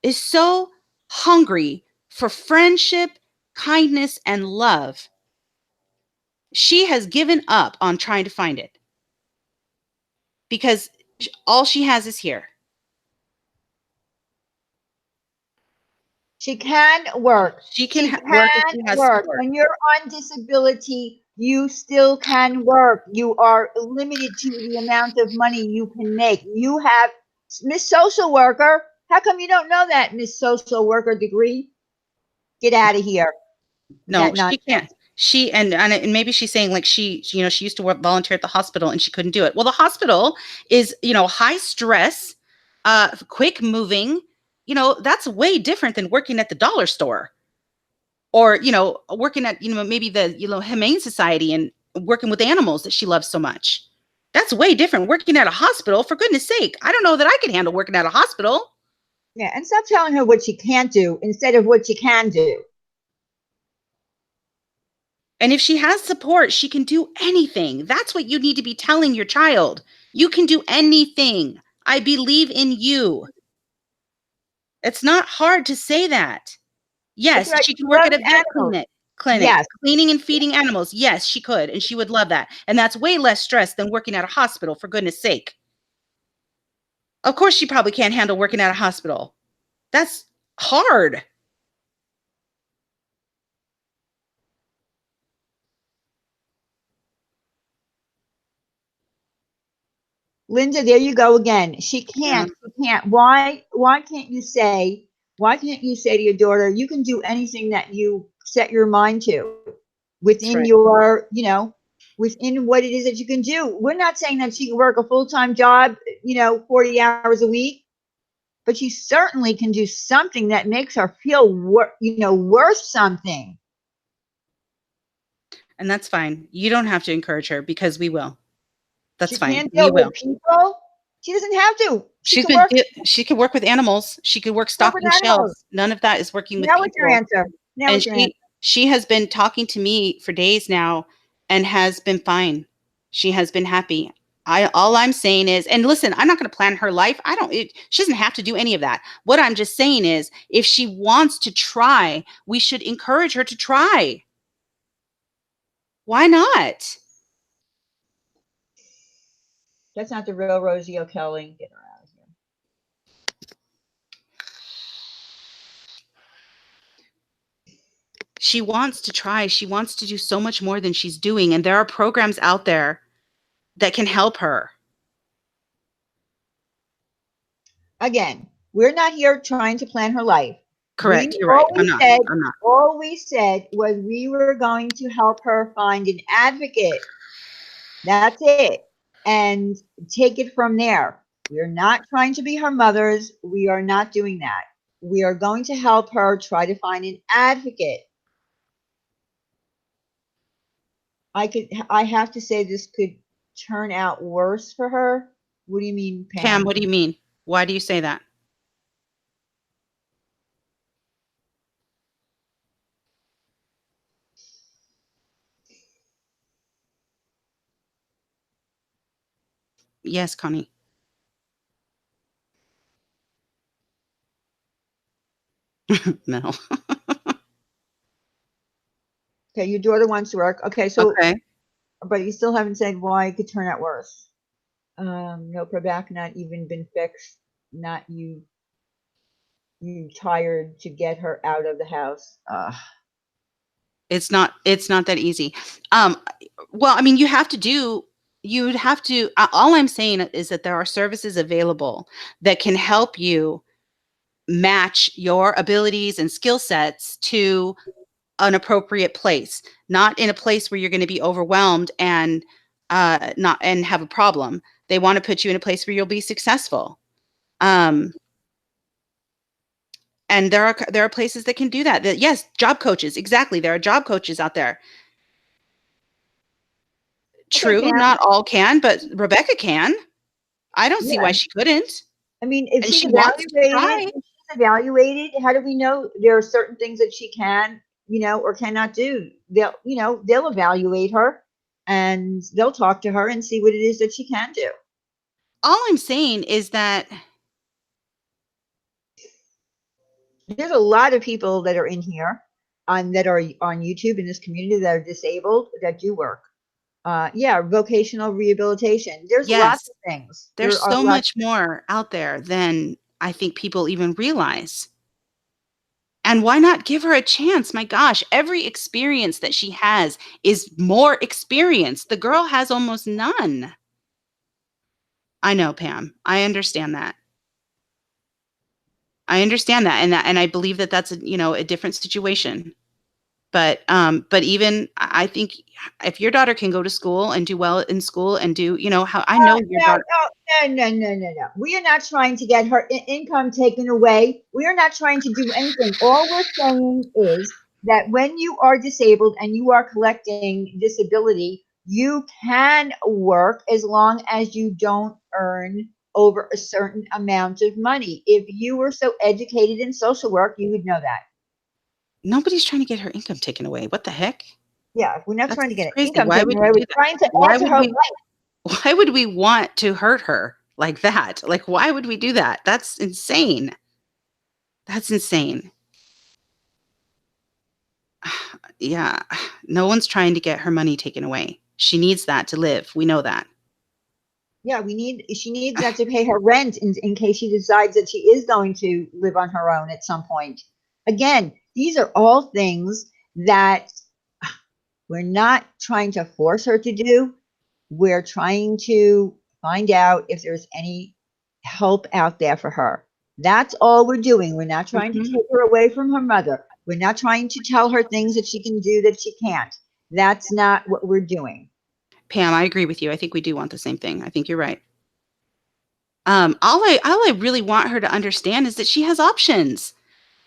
is so hungry for friendship, kindness, and love. She has given up on trying to find it because all she has is here. She can work. She can work if she has work. support. When you're on disability, you still can work. You are limited to the amount of money you can make. You have Miss Social Worker. How come you don't know that, Miss Social Worker degree? Get out of here. No, she can't. She and maybe she's saying like she used to volunteer at the hospital and she couldn't do it. Well, the hospital is, high stress, quick moving. That's way different than working at the dollar store or, working at, maybe the, Humane Society and working with animals that she loves so much. That's way different. Working at a hospital, for goodness sake. I don't know that I can handle working at a hospital. Yeah, and stop telling her what she can't do instead of what she can do. And if she has support, she can do anything. That's what you need to be telling your child. You can do anything. I believe in you. It's not hard to say that. Yes, Right. she can work at a vet clinic, Yes. cleaning and feeding animals. Yes, she could, and she would love that. And that's way less stress than working at a hospital, for goodness sake. Of course, she probably can't handle working at a hospital. That's hard. Linda, there you go again. She can't. Yeah. She can't. Why can't you say? Why can't you say to your daughter, you can do anything that you set your mind to within right. your, within what it is that you can do. We're not saying that she can work a full-time job, 40 hours a week, but she certainly can do something that makes her feel, worth something. And that's fine. You don't have to encourage her because we will. That's She fine. can't We deal will. with people. She doesn't have to. She could work with animals. She could work stocking shelves. None of that is working with Now people. what's your answer? Now what's your answer? She has been talking to me for days now and has been fine. She has been happy. All I'm saying is, and listen, I'm not going to plan her life. She doesn't have to do any of that. What I'm just saying is, if she wants to try, we should encourage her to try. Why not? That's not the real Rosie O'Kelly. Get her out of here. She wants to try. She wants to do so much more than she's doing. And there are programs out there that can help her. Again, we're not here trying to plan her life. Correct. You're right. I'm not. All we said was we were going to help her find an advocate. That's it. And take it from there. We're not trying to be her mothers. We are not doing that. We are going to help her try to find an advocate. I have to say this could turn out worse for her. What do you mean, Pam, Pam? what do you mean? Why do you say that? Yes, Connie. No. Okay, your daughter wants to work. Okay, so, Okay. but you still haven't said why it could turn out worse. Nope, her back not even been fixed. Not you tired to get her out of the house. It's not that easy. Um, well, I mean, you'd have to, all I'm saying is that there are services available that can help you match your abilities and skill sets to an appropriate place, not in a place where you're going to be overwhelmed and not and have a problem. They want to put you in a place where you'll be successful. Um, and there are places that can do that. That yes, job coaches, exactly. There are job coaches out there. Okay, True, Pam. not all can, but Rebekah can. I don't see why Yeah, she couldn't, I mean, if and she's she wants to evaluated, try. how do we know there are certain things that she can, or cannot do? They'll evaluate her and they'll talk to her and see what it is that she can do. All I'm saying is that There's a lot of people that are in here that are on YouTube in this community that are disabled that do work. Yeah, vocational rehabilitation. There's lots yes, of things. there's There are so lots. much more out there than I think people even realize. And why not give her a chance? My gosh, every experience that she has is more experience. The girl has almost none. I know, Pam. I understand that. I understand that, and I believe that that's a different situation. But even I think if your daughter can go to school and do well in school and do, how I know your No, daughter. no, no, no, no, no, no. We are not trying to get her income taken away. We are not trying to do anything. All we're saying is that when you are disabled and you are collecting disability, you can work as long as you don't earn over a certain amount of money. If you were so educated in social work, you would know that. Nobody's trying to get her income taken away. What the heck? Yeah, we're not That's trying to get crazy. income Why taken would away. we do We're that? trying to Why add to would her we life. why would we want to hurt her like that? Like, why would we do that? That's insane. That's insane. Yeah. No one's trying to get her money taken away. She needs that to live. We know that. Yeah, she needs that to pay her rent in case she decides that she is going to live on her own at some point. Again, these are all things that we're not trying to force her to do. We're trying to find out if there's any help out there for her. That's all we're doing. We're not trying to Mhm. take her away from her mother. We're not trying to tell her things that she can do that she can't. That's not what we're doing. Pam, I agree with you. I think we do want the same thing. I think you're right. All I really want her to understand is that she has options.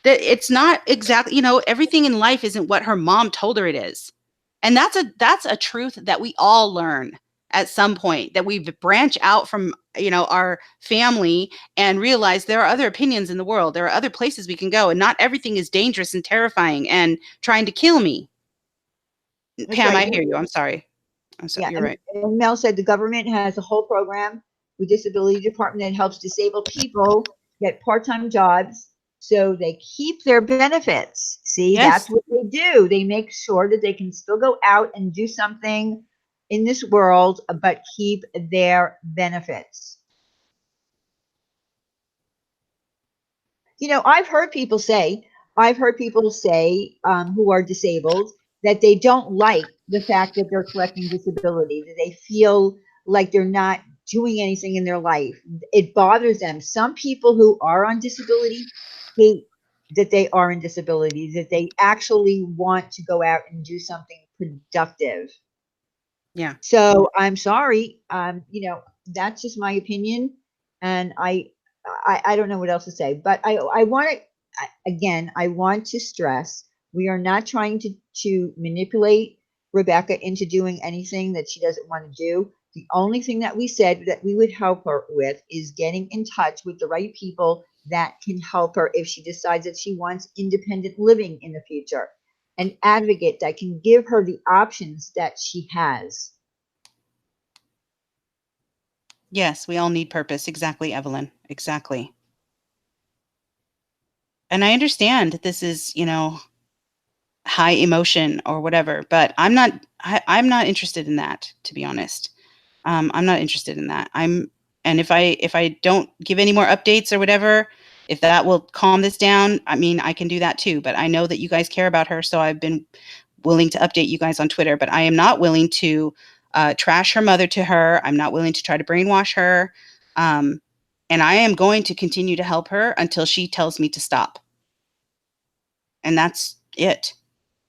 That it's not exactly, everything in life isn't what her mom told her it is. And that's a truth that we all learn at some point, that we branch out from, our family and realize there are other opinions in the world. There are other places we can go, and not everything is dangerous and terrifying and trying to kill me. That's Pam, right. I hear you. I'm sorry. I'm sorry. Yeah, You're right. and Mel said the government has a whole program with disability department that helps disabled people get part-time jobs so they keep their benefits. See, that's Yes. what they do. They make sure that they can still go out and do something in this world, but keep their benefits. I've heard people say who are disabled that they don't like the fact that they're collecting disability, that they feel like they're not doing anything in their life. It bothers them. Some people who are on disability hate that they are in disability, that they actually want to go out and do something productive. Yeah. So I'm sorry, that's just my opinion. And I don't know what else to say, but I want to, again, I want to stress, we are not trying to manipulate Rebekah into doing anything that she doesn't want to do. The only thing that we said that we would help her with is getting in touch with the right people that can help her if she decides that she wants independent living in the future. An advocate that can give her the options that she has. Yes, we all need purpose. Exactly, Evelyn. Exactly. And I understand that this is, high emotion or whatever, but I'm not interested in that, to be honest. I'm not interested in that. And if I don't give any more updates or whatever, if that will calm this down, I mean, I can do that too. But I know that you guys care about her, so I've been willing to update you guys on Twitter. But I am not willing to trash her mother to her. I'm not willing to try to brainwash her. Um, and I am going to continue to help her until she tells me to stop. And that's it.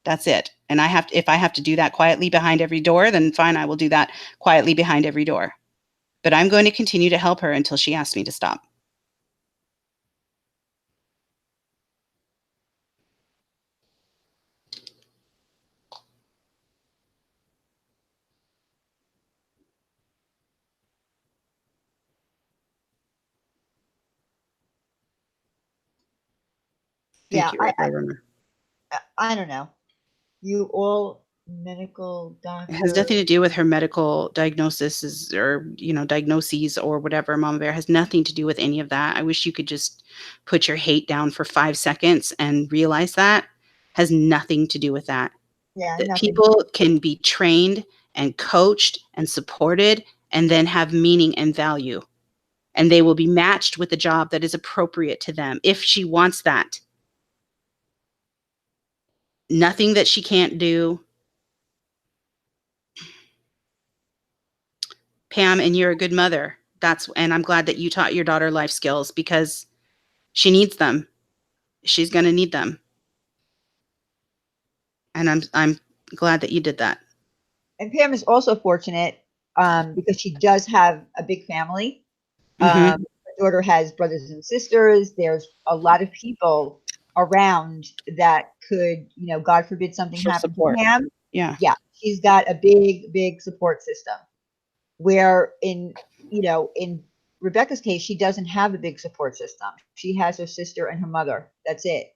That's it. And if I have to do that quietly behind every door, then fine, I will do that quietly behind every door. But I'm going to continue to help her until she asks me to stop. Yeah, Thank you, Red Runner. I don't know. You all medical It has doctor. nothing to do with her medical diagnoses or, diagnoses or whatever, Mama Bear. It has nothing to do with any of that. I wish you could just put your hate down for 5 seconds and realize that has nothing to do with that. Yeah, That nothing. people can be trained and coached and supported and then have meaning and value. And they will be matched with a job that is appropriate to them if she wants that. Nothing that she can't do. Pam, and you're a good mother. And I'm glad that you taught your daughter life skills because she needs them. She's going to need them. And I'm glad that you did that. And Pam is also fortunate because she does have a big family. Mm-hmm. Her daughter has brothers and sisters. There's a lot of people around that could, God forbid something She'll happened to support. Pam. Yeah. Yeah, she's got a big, big support system. Where in Rebekah's case, she doesn't have a big support system. She has her sister and her mother. That's it.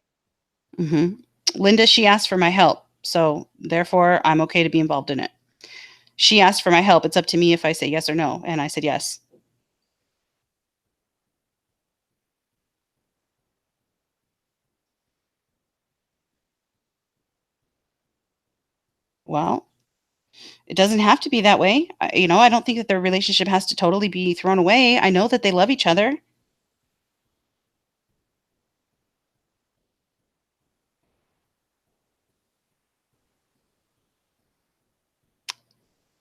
Mm-hmm. Linda, she asked for my help. So therefore, I'm okay to be involved in it. She asked for my help. It's up to me if I say yes or no. And I said yes. Well, it doesn't have to be that way. I don't think that their relationship has to totally be thrown away. I know that they love each other.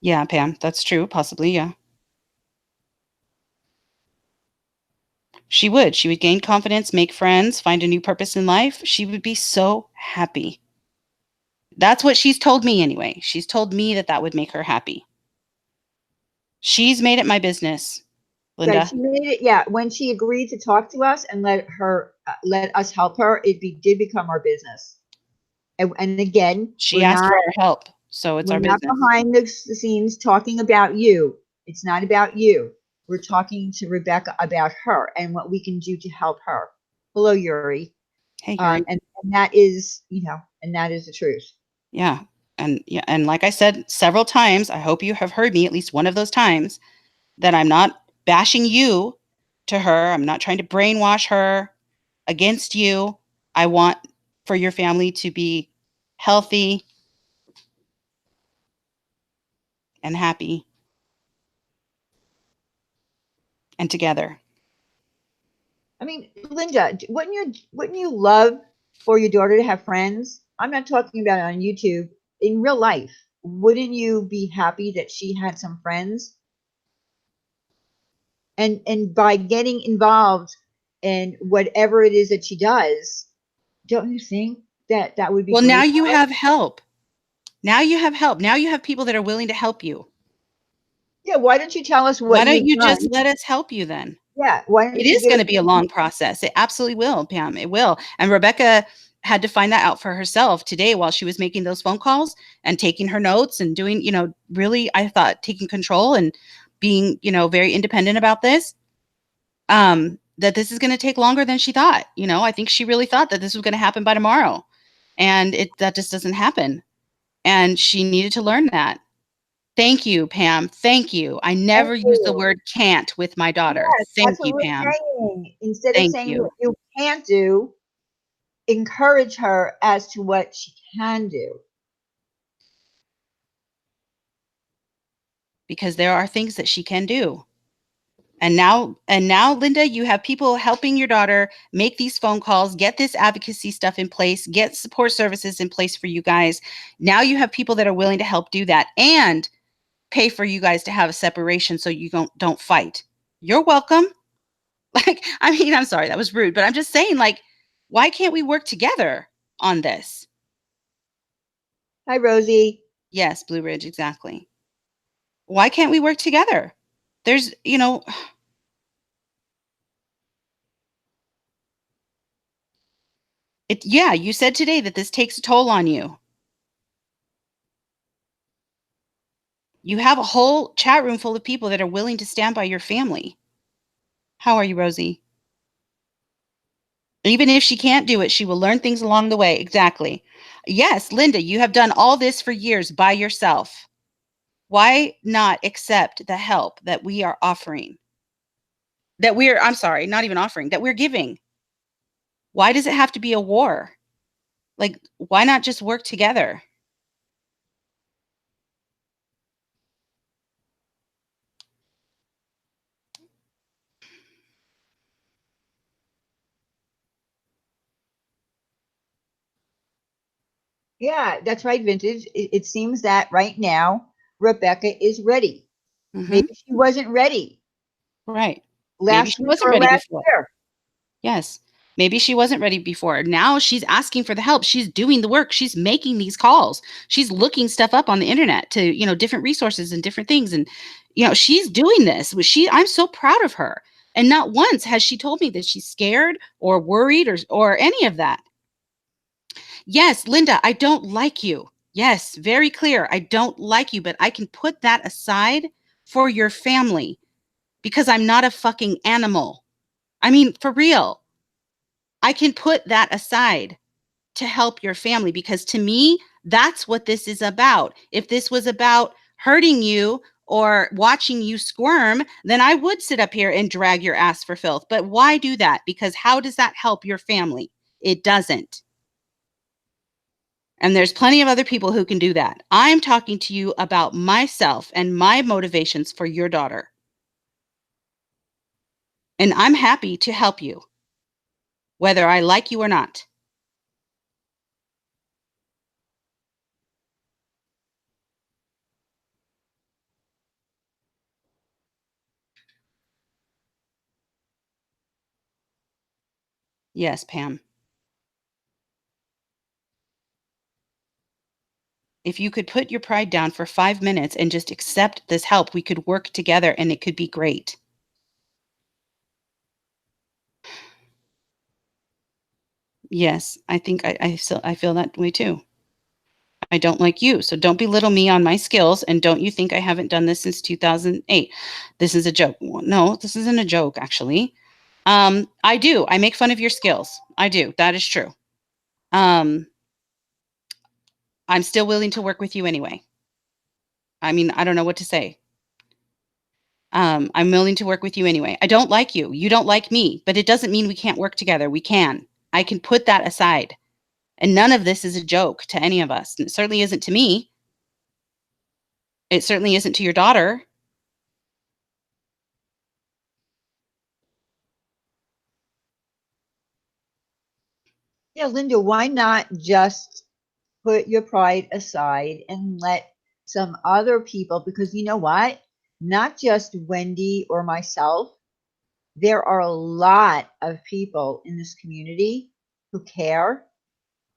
Yeah, Pam, that's true. Possibly, yeah. She would. She would gain confidence, make friends, find a new purpose in life. She would be so happy. That's what she's told me anyway. She's told me that that would make her happy. She's made it my business, Right. Linda. She made it. Yeah. When she agreed to talk to us and let us help her, did become our business. And again, She asked for our help, so it's we're our not business. behind the scenes talking about you. It's not about you. We're talking to Rebekah about her and what we can do to help her. Hello, Yuri. Hey, Yuri. And that is, and that is the truth. Yeah. And like I said several times, I hope you have heard me at least one of those times, that I'm not bashing you to her. I'm not trying to brainwash her against you. I want for your family to be healthy and happy and together. I mean, Linda, wouldn't you love for your daughter to have friends? I'm not talking about on YouTube. In real life, wouldn't you be happy that she had some friends? And by getting involved in whatever it is that she does, don't you think that that would be Well, now great you for her? have help. Now you have help. Now you have people that are willing to help you. Yeah, why don't you tell us Why what don't you've you just done? let us help you then? Yeah, why It don't you is give going us to be a long process. It absolutely will, Pam. It will. And Rebekah had to find that out for herself today while she was making those phone calls and taking her notes and doing, really, I thought, taking control and being, very independent about this. That this is going to take longer than she thought. I think she really thought that this was going to happen by tomorrow. And that just doesn't happen. And she needed to learn that. Thank you, Pam. Thank you. I thank never use the you. word can't with my daughter. Yes, Thank that's what you, we're Pam. saying. Instead of Thank saying you. what you can't do, encourage her as to what she can do. Because there are things that she can do. And now, Linda, you have people helping your daughter make these phone calls, get this advocacy stuff in place, get support services in place for you guys. Now you have people that are willing to help do that and pay for you guys to have a separation so you don't fight. You're welcome. I'm sorry, that was rude, but I'm just saying, why can't we work together on this? Hi, Rosie. Yes, Blue Ridge, exactly. Why can't we work together? There's, yeah, you said today that this takes a toll on you. You have a whole chat room full of people that are willing to stand by your family. How are you, Rosie? Even if she can't do it, she will learn things along the way. Exactly. Yes, Linda, you have done all this for years by yourself. Why not accept the help that we are offering? I'm sorry, not even offering, that we're giving. Why does it have to be a war? Why not just work together? Yeah, that's right, Vintage. It seems that right now Rebekah is ready. Hmm. Maybe she wasn't ready Right. Maybe last she week wasn't or ready last before. year. Yes. Maybe she wasn't ready before. Now she's asking for the help. She's doing the work. She's making these calls. She's looking stuff up on the internet to, different resources and different things. And, she's doing this. I'm so proud of her. And not once has she told me that she's scared or worried or any of that. Yes, Linda, I don't like you. Yes, very clear. I don't like you, but I can put that aside for your family because I'm not a fucking animal. I mean, for real. I can put that aside to help your family because to me, that's what this is about. If this was about hurting you or watching you squirm, then I would sit up here and drag your ass for filth. But why do that? Because how does that help your family? It doesn't. And there's plenty of other people who can do that. I'm talking to you about myself and my motivations for your daughter. And I'm happy to help you, whether I like you or not. Yes, Pam. If you could put your pride down for 5 minutes and just accept this help, we could work together and it could be great. Yes, I think I feel that way too. I don't like you. So don't belittle me on my skills. And don't you think I haven't done this since 2008? This is a joke. Well, no, this isn't a joke, actually. I do. I make fun of your skills. I do. That is true. Um, I'm still willing to work with you anyway. I mean, I don't know what to say. I'm willing to work with you anyway. I don't like you. You don't like me, but it doesn't mean we can't work together. We can. I can put that aside. And none of this is a joke to any of us. And it certainly isn't to me. It certainly isn't to your daughter. Yeah, Linda, why not just put your pride aside and let some other people, because you know what? Not just Wendy or myself, there are a lot of people in this community who care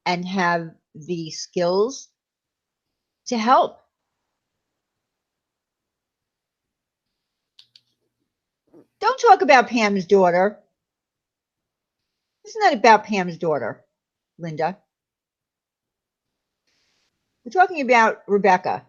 and have the skills to help. Don't talk about Pam's daughter. It's not about Pam's daughter, Linda. We're talking about Rebekah.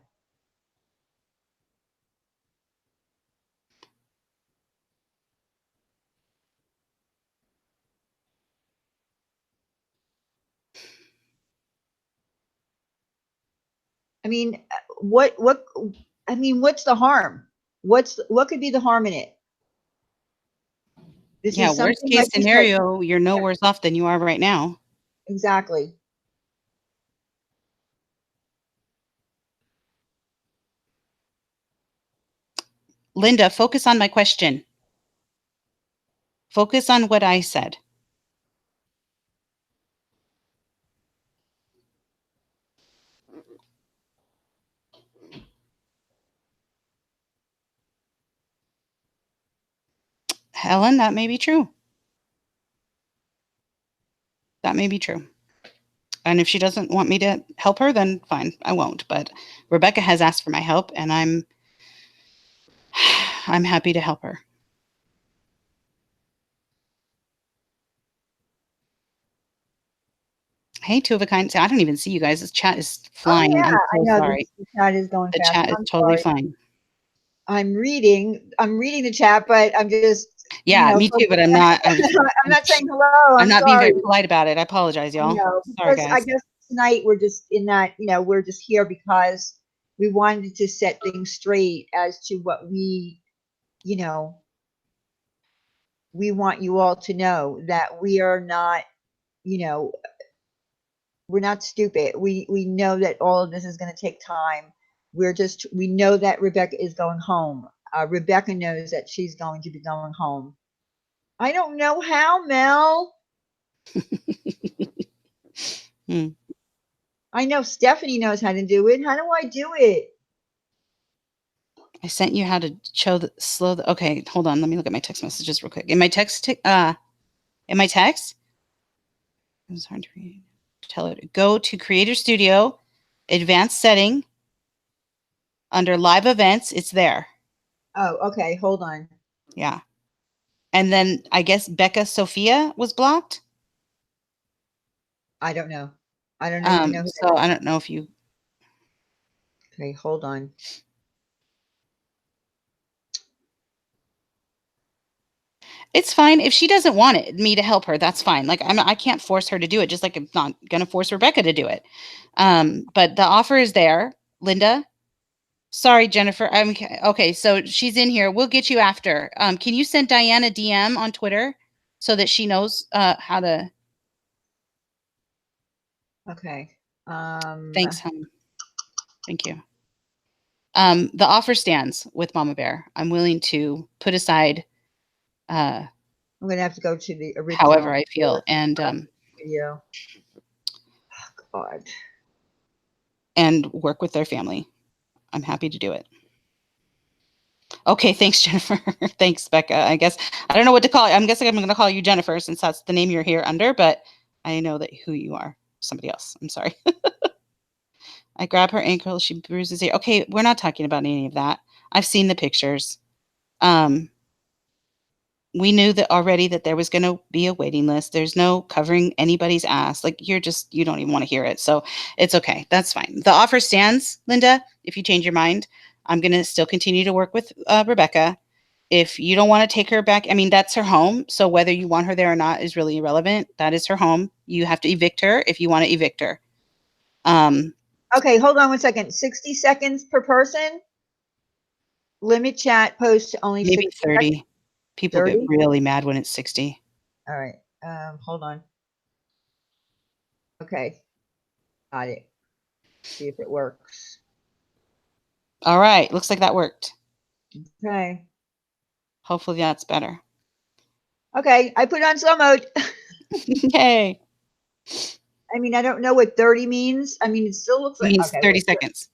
I mean, what's the harm? What could be the harm in it? This Yeah, is worst something case like you said. scenario, you're no worse off than you are right now. Exactly. Linda, focus on my question. Focus on what I said. Helen, that may be true. That may be true. And if she doesn't want me to help her, then fine, I won't. But Rebekah has asked for my help, and I'm happy to help her. Hey, two of a kind. I don't even see you guys. This chat is flying. Oh yeah, I'm I so know sorry. the chat is going The fast. chat is I'm totally sorry. flying. I'm reading the chat, but I'm just Yeah, me too. But I'm not. I'm not saying hello. I'm I'm not being sorry. very polite about it. I apologize, y'all. Sorry, Because I guys. guess tonight we're just in that, we're just here because we wanted to set things straight as to what you know, we want you all to know that we are not, you know, we're not stupid. We know that all of this is going to take time. We know that Rebekah is going home. Rebekah knows that she's going to be going home. I don't know how, Mel. I know Stephanie knows how to do it. How do I do it? I sent you how to slow the. Okay, hold on. Let me look at my text messages real quick. In my text, it was hard to read. Tell it go to Creator Studio, Advanced Setting. Under Live Events, it's there. Oh, okay. Hold on. Yeah, and then I guess Becca Sophia was blocked. I don't know. I don't even know who that So is. I don't know if you. Okay, hold on. It's fine if she doesn't want me to help her. That's fine. Like I can't force her to do it. Just like I'm not gonna force Rebekah to do it. But the offer is there, Linda. Sorry, Jennifer. Okay. So she's in here. We'll get you after. Can you send Diane a DM on Twitter so that she knows how to? Okay. Thanks, hon. Thank you. The offer stands with Mama Bear. I'm willing to put aside I'm gonna have to go to the original. however I feel, and video. Oh, God. And work with their family. I'm happy to do it. Okay, thanks, Jennifer. Thanks, Becca. I guess I don't know what to call you. I'm guessing I'm going to call you Jennifer since that's the name you're here under, but I know that who you are. Somebody else. I'm sorry. I grab her ankle. She bruises it. Okay, we're not talking about any of that. I've seen the pictures. We knew that already that there was going to be a waiting list. There's no covering anybody's ass. Like you don't even want to hear it. So it's okay. That's fine. The offer stands, Linda. If you change your mind, I'm going to still continue to work with Rebekah. If you don't want to take her back, I mean, that's her home. So whether you want her there or not is really irrelevant. That is her home. You have to evict her if you want to evict her. Okay, hold on 1 second. 60 seconds per person. Limit chat post to only Maybe 60 30. seconds. People 30? get really mad when it's 60. All right. Hold on. Okay. Got it. See if it works. All right. Looks like that worked. Okay. Hopefully that's better. Okay. I put it on slow mode. Okay. I mean, I don't know what 30 means. I mean, it still looks It like means okay, 30 seconds.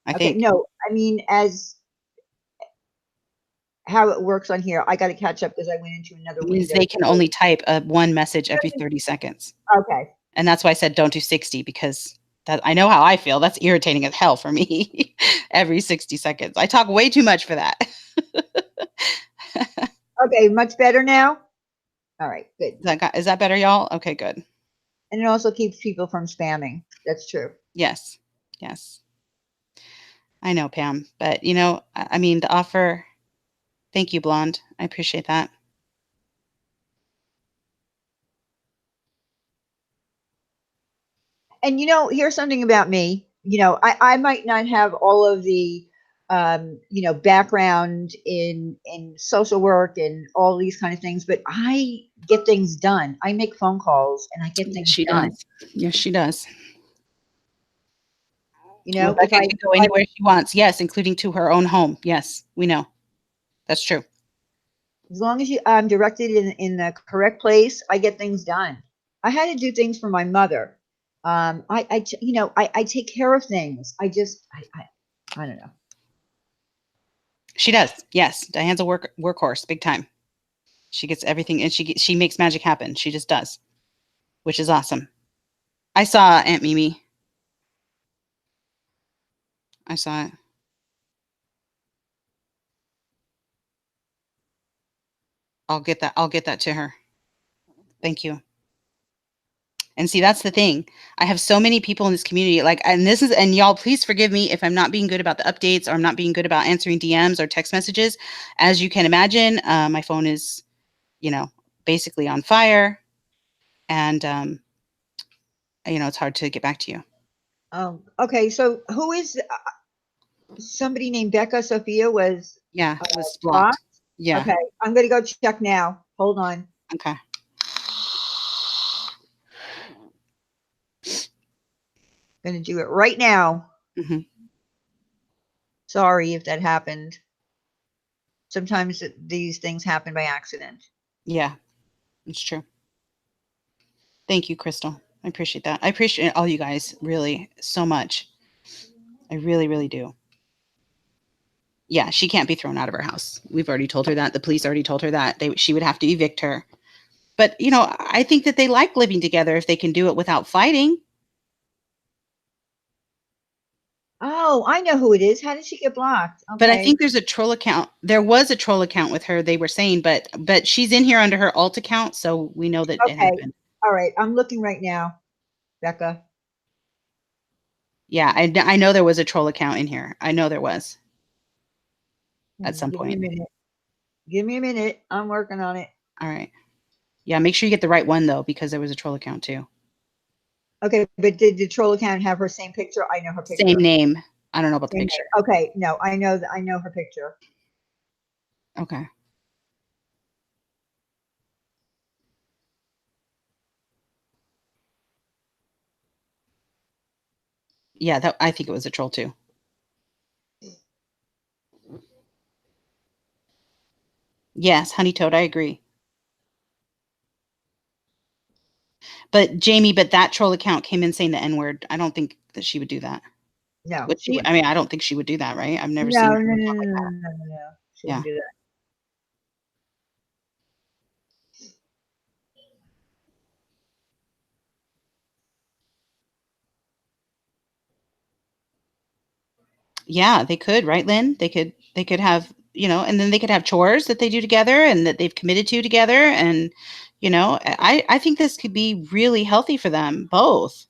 I okay, think. no, I mean as how it works on here. I got to catch up because I went into another It means window. they can only type one message every 30 seconds. Okay. And that's why I said don't do 60 because that I know how I feel. That's irritating as hell for me every 60 seconds. I talk way too much for that. Okay, much better now? All right, good. Is that better, y'all? Okay, good. And it also keeps people from spamming. That's true. Yes. Yes. I know, Pam. But, I mean, the offer, thank you, Blonde. I appreciate that. And here's something about me. I might not have all of the background in social work and all these kind of things, but I get things done. I make phone calls and I get Yes, things she done. does. Yes, she does. If Rebekah can go anywhere she wants. Yes, including to her own home. Yes, we know. That's true. as long as I'm directed in the correct place, I get things done. I had to do things for my mother. I take care of things. I don't know. She does. Yes, Diane's a workhorse, big time. She gets everything, and she makes magic happen. She just does, which is awesome. I saw Aunt Mimi. I saw it. I'll get that. I'll get that to her. Thank you. And see, that's the thing. I have so many people in this community, and y'all, please forgive me if I'm not being good about the updates or I'm not being good about answering DMs or text messages. As you can imagine, my phone is, basically on fire, and it's hard to get back to you. Okay, so who is somebody named Becca Sophia was Yeah, it was blocked? blocked. Yeah. Okay, I'm going to go check now. Hold on. Okay. Going to do it right now. Hmm. Sorry if that happened. Sometimes these things happen by accident. Yeah, it's true. Thank you, Crystal. I appreciate that. I appreciate all you guys really so much. I really, really do. Yeah, she can't be thrown out of her house. We've already told her that. The police already told her that she would have to evict her. But, I think that they like living together if they can do it without fighting. Oh, I know who it is. How did she get blocked? But I Okay. think there's a troll account. There was a troll account with her, they were saying, but she's in here under her alt account, so we know that it Okay. happened. All right. I'm looking right now, Becca. Yeah, I know there was a troll account in here. I know there was at some Give me a point. minute. Give me a minute. I'm working on it. All right. Yeah, make sure you get the right one though, because there was a troll account too. Okay, but did the troll account have her same picture? I know her picture. Same name. I don't know about the Same picture. name. Okay, no, I know that. I know her picture. Okay. Yeah, that I think it was a troll too. Yes, Honey Toad, I agree. But Jamie, that troll account came in saying the N-word. I don't think that she would do that. No, Would she she? wouldn't. I mean, I don't think she would do that, right? I've never No, seen no, her no, no, talk like no, that. no, no, no. She Yeah. wouldn't do that. Yeah, they could, right, Lynn? They could have, and then they could have chores that they do together and that they've committed to together. And, I think this could be really healthy for them both.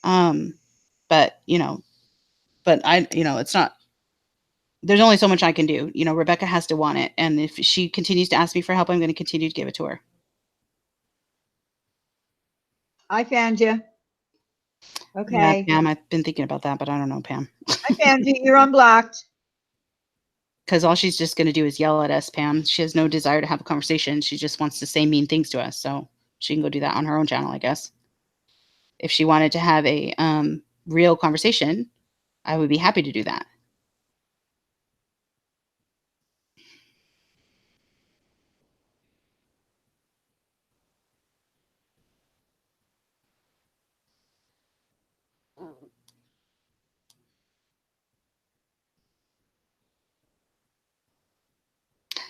Um, but it's not, there's only so much I can do. Rebekah has to want it. And if she continues to ask me for help, I'm going to continue to give it to her. I found you. Yeah, Okay. Pam, I've been thinking about that, but I don't know, Pam. I found you. You're unblocked. Because all she's just going to do is yell at us, Pam. She has no desire to have a conversation. She just wants to say mean things to us. So she can go do that on her own channel, I guess. If she wanted to have a real conversation, I would be happy to do that.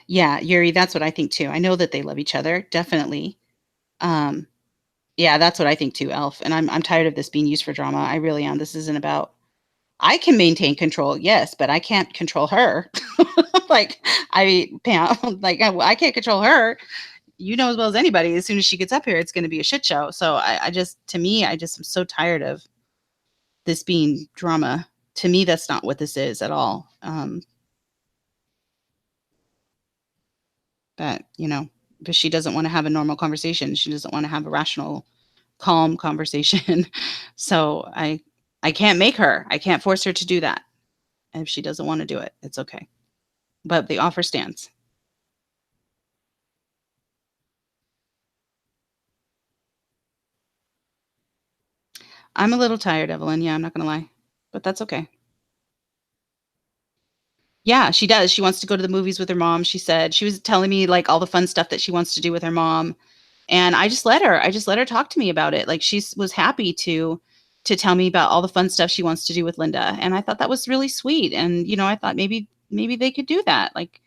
Yeah, Yuri, that's what I think too. I know that they love each other, definitely. Um, yeah, that's what I think too, Elf. And I'm tired of this being used for drama. I really am. This isn't about I can maintain control, yes, but I can't control her. Like, Pam, like, I can't control her. You know as well as anybody, as soon as she gets up here, it's going to be a shit show. So I just, to me, I just am so tired of this being drama. To me, that's not what this is at all. But, but she doesn't want to have a normal conversation. She doesn't want to have a rational, calm conversation. So I can't make her. I can't force her to do that. And if she doesn't want to do it, it's okay. But the offer stands. I'm a little tired, Evelyn. Yeah, I'm not gonna lie. But that's okay. Yeah, she does. She wants to go to the movies with her mom. She said she was telling me like all the fun stuff that she wants to do with her mom. And I just let her. I just let her talk to me about it. Like she was happy to tell me about all the fun stuff she wants to do with Linda. And I thought that was really sweet. And I thought maybe they could do that. Like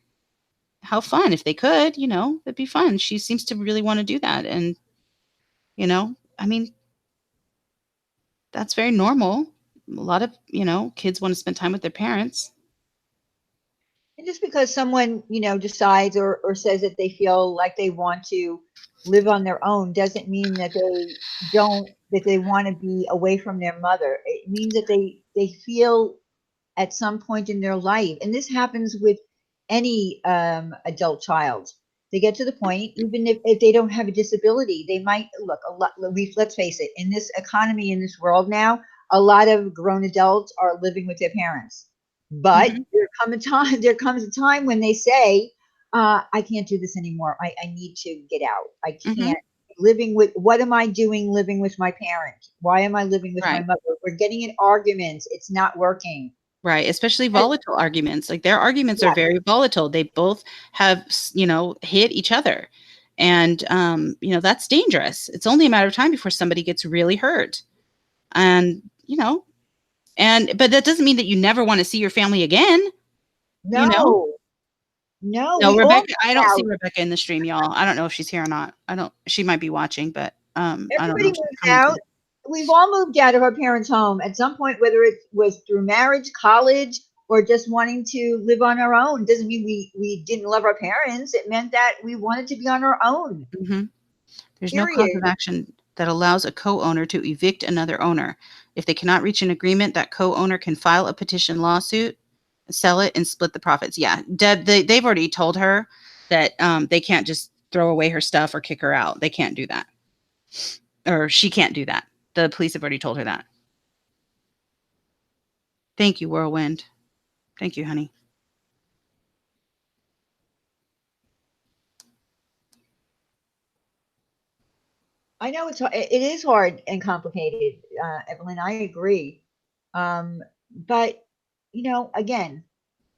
how fun if they could, it'd be fun. She seems to really want to do that. And I mean, that's very normal. A lot of, kids want to spend time with their parents. And just because someone, decides or says that they feel like they want to live on their own doesn't mean that they want to be away from their mother. It means that they feel at some point in their life, and this happens with any adult child. They get to the point, even if they don't have a disability, they might look a lot. Let's face it, in this economy, in this world now, a lot of grown adults are living with their parents. But Mhm, there comes a time when they say, I can't do this anymore. I need to get out. I mhm. can't living with what am I doing living with my parent? Why am I living with my Right. mother? We're getting in arguments. It's not working. Right, especially volatile arguments. Like, their arguments are Yeah, very volatile. They both have, hit each other. And, that's dangerous. It's only a matter of time before somebody gets really hurt. And, but that doesn't mean that you never want to see your family again, you know? no, no, No, we all Rebecca, I moved don't see out. Rebecca in the stream, y'all. I don't know if she's here or not. She might be watching, but I don't know Everybody if she's moves out. commenting. We've all moved out of our parents' home at some point, whether it was through marriage, college, or just wanting to live on our own. Doesn't mean we didn't love our parents. It meant that we wanted to be on our own. Hmm. There's no cause of Period. action that allows a co-owner to evict another owner. If they cannot reach an agreement, that co-owner can file a petition lawsuit, sell it, and split the profits. Yeah, they've already told her that they can't just throw away her stuff or kick her out. They can't do that, or she can't do that. The police have already told her that. Thank you, Whirlwind. Thank you, honey. I know it is hard and complicated, Evelyn. I agree. But again,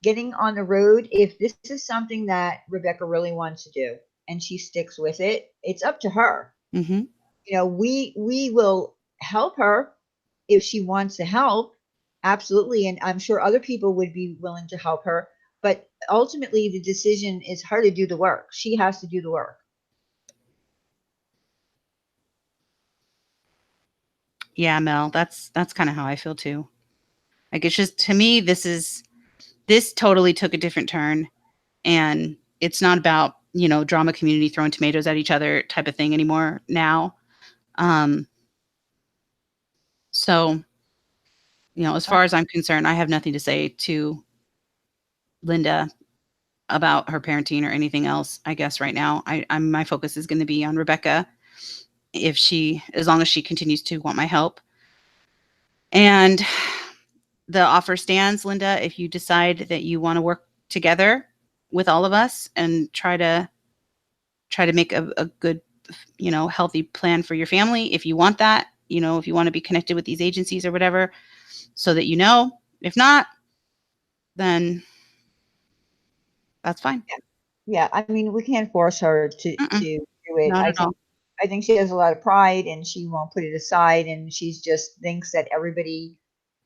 getting on the road, if this is something that Rebecca really wants to do and she sticks with it, it's up to her. Hmm. We will help her if she wants to help, absolutely, and I'm sure other people would be willing to help her. But ultimately, the decision is her to do the work. She has to do the work. Yeah, Mel. That's kind of how I feel too. Like, it's just, to me, this totally took a different turn. And it's not about, drama community throwing tomatoes at each other type of thing anymore now. Um, so, as Uh, far as I'm concerned, I have nothing to say to Linda about her parenting or anything else. I guess right now, my focus is going to be on Rebecca, as long as she continues to want my help. And the offer stands, Linda. If you decide that you want to work together with all of us and try to make a good, healthy plan for your family, if you want that, if you want to be connected with these agencies or whatever, so that if not, then that's fine. yeah, yeah. I mean, we can't force her to Mm-mm, do it. not I at think all. I think she has a lot of pride, and she won't put it aside, and she's just thinks that everybody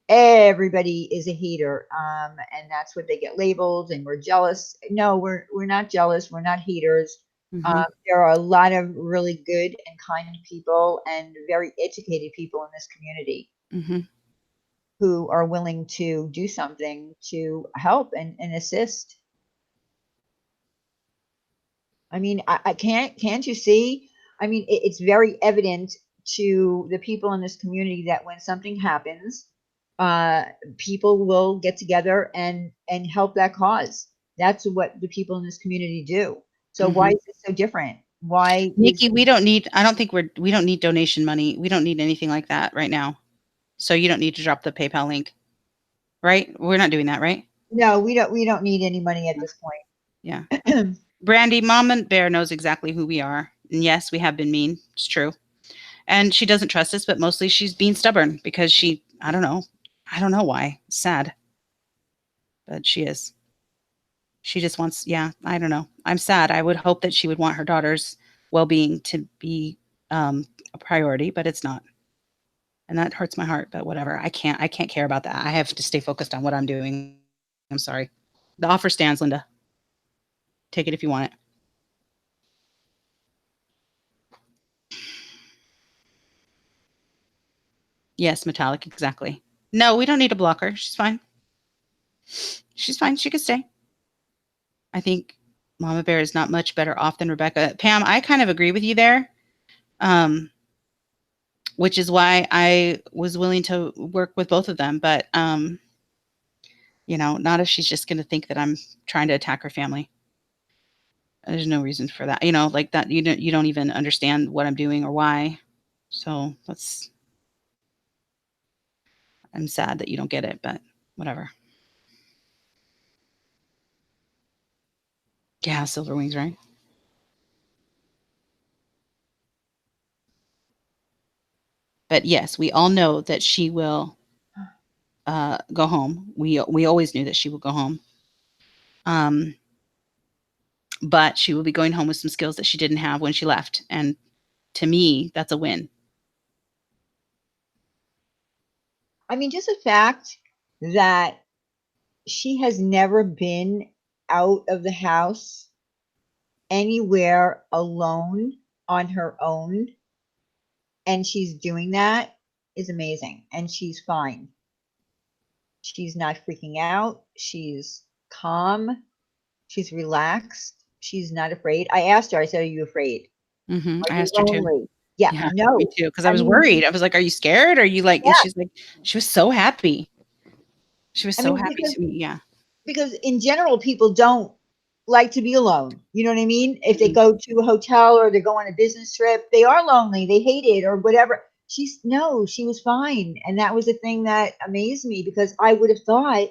is a hater, and that's what they get labeled, and we're jealous. No, we're not jealous. We're not haters. Hmm. There are a lot of really good and kind people and very educated people in this community. Hmm. who are willing to do something to help and assist. I mean, I can't you see? I mean, it's very evident to the people in this community that when something happens, uh, people will get together and help that cause. That's what the people in this community do. So why Mhm. is it so different? Why is Nikki, I don't think we don't need donation money. We don't need anything like that right now. So you don't need to drop the PayPal link, right? We're not doing that, right? no, we don't need any money at Yeah. this Yeah. point. Brandy, Mom and Bear knows exactly who we are. And yes, we have been mean. It's true. And she doesn't trust us, but mostly she's being stubborn because I don't know. I don't know why. It's sad, but she is. She just wants, yeah, I don't know. I'm sad. I would hope that she would want her daughter's well being to be a priority, but it's not. And that hurts my heart, but whatever. I can't care about that. I have to stay focused on what I'm doing. I'm sorry. The offer stands, Linda. Take it if you want it. Yes, metallic, exactly. No, we don't need to block her. She's fine. She's fine. She could stay. I think Mama Bear is not much better off than Rebekah. Pam, I kind of agree with you there. Um, which is why I was willing to work with both of them. But not if she's just going to think that I'm trying to attack her family. There's no reason for that. Like that. You don't even understand what I'm doing or why. So that's. I'm sad that you don't get it, but whatever. Yeah, Silver Wings, right? But yes, we all know that she will go home. We always knew that she would go home. Um, but she will be going home with some skills that she didn't have when she left, and to me, that's a win. I mean, just the fact that she has never been out of the house anywhere alone on her own, and she's doing that is amazing. And she's fine. She's not freaking out. She's calm. She's relaxed. She's not afraid. I asked her, I said, "Are you afraid? Are I you asked her too. lonely?" Yeah, Yeah, me no. too. Because I I was mean, worried. I was like, "Are you scared? Are you like?" And yeah. she's like, she was so happy. She was I so mean, happy to me. Yeah. because in general, people don't like to be alone. You know what I mean? If they Mhm. go to a hotel or they go on a business trip, they are lonely. They hate it or whatever. She's no, she was fine. And that was the thing that amazed me because I would have thought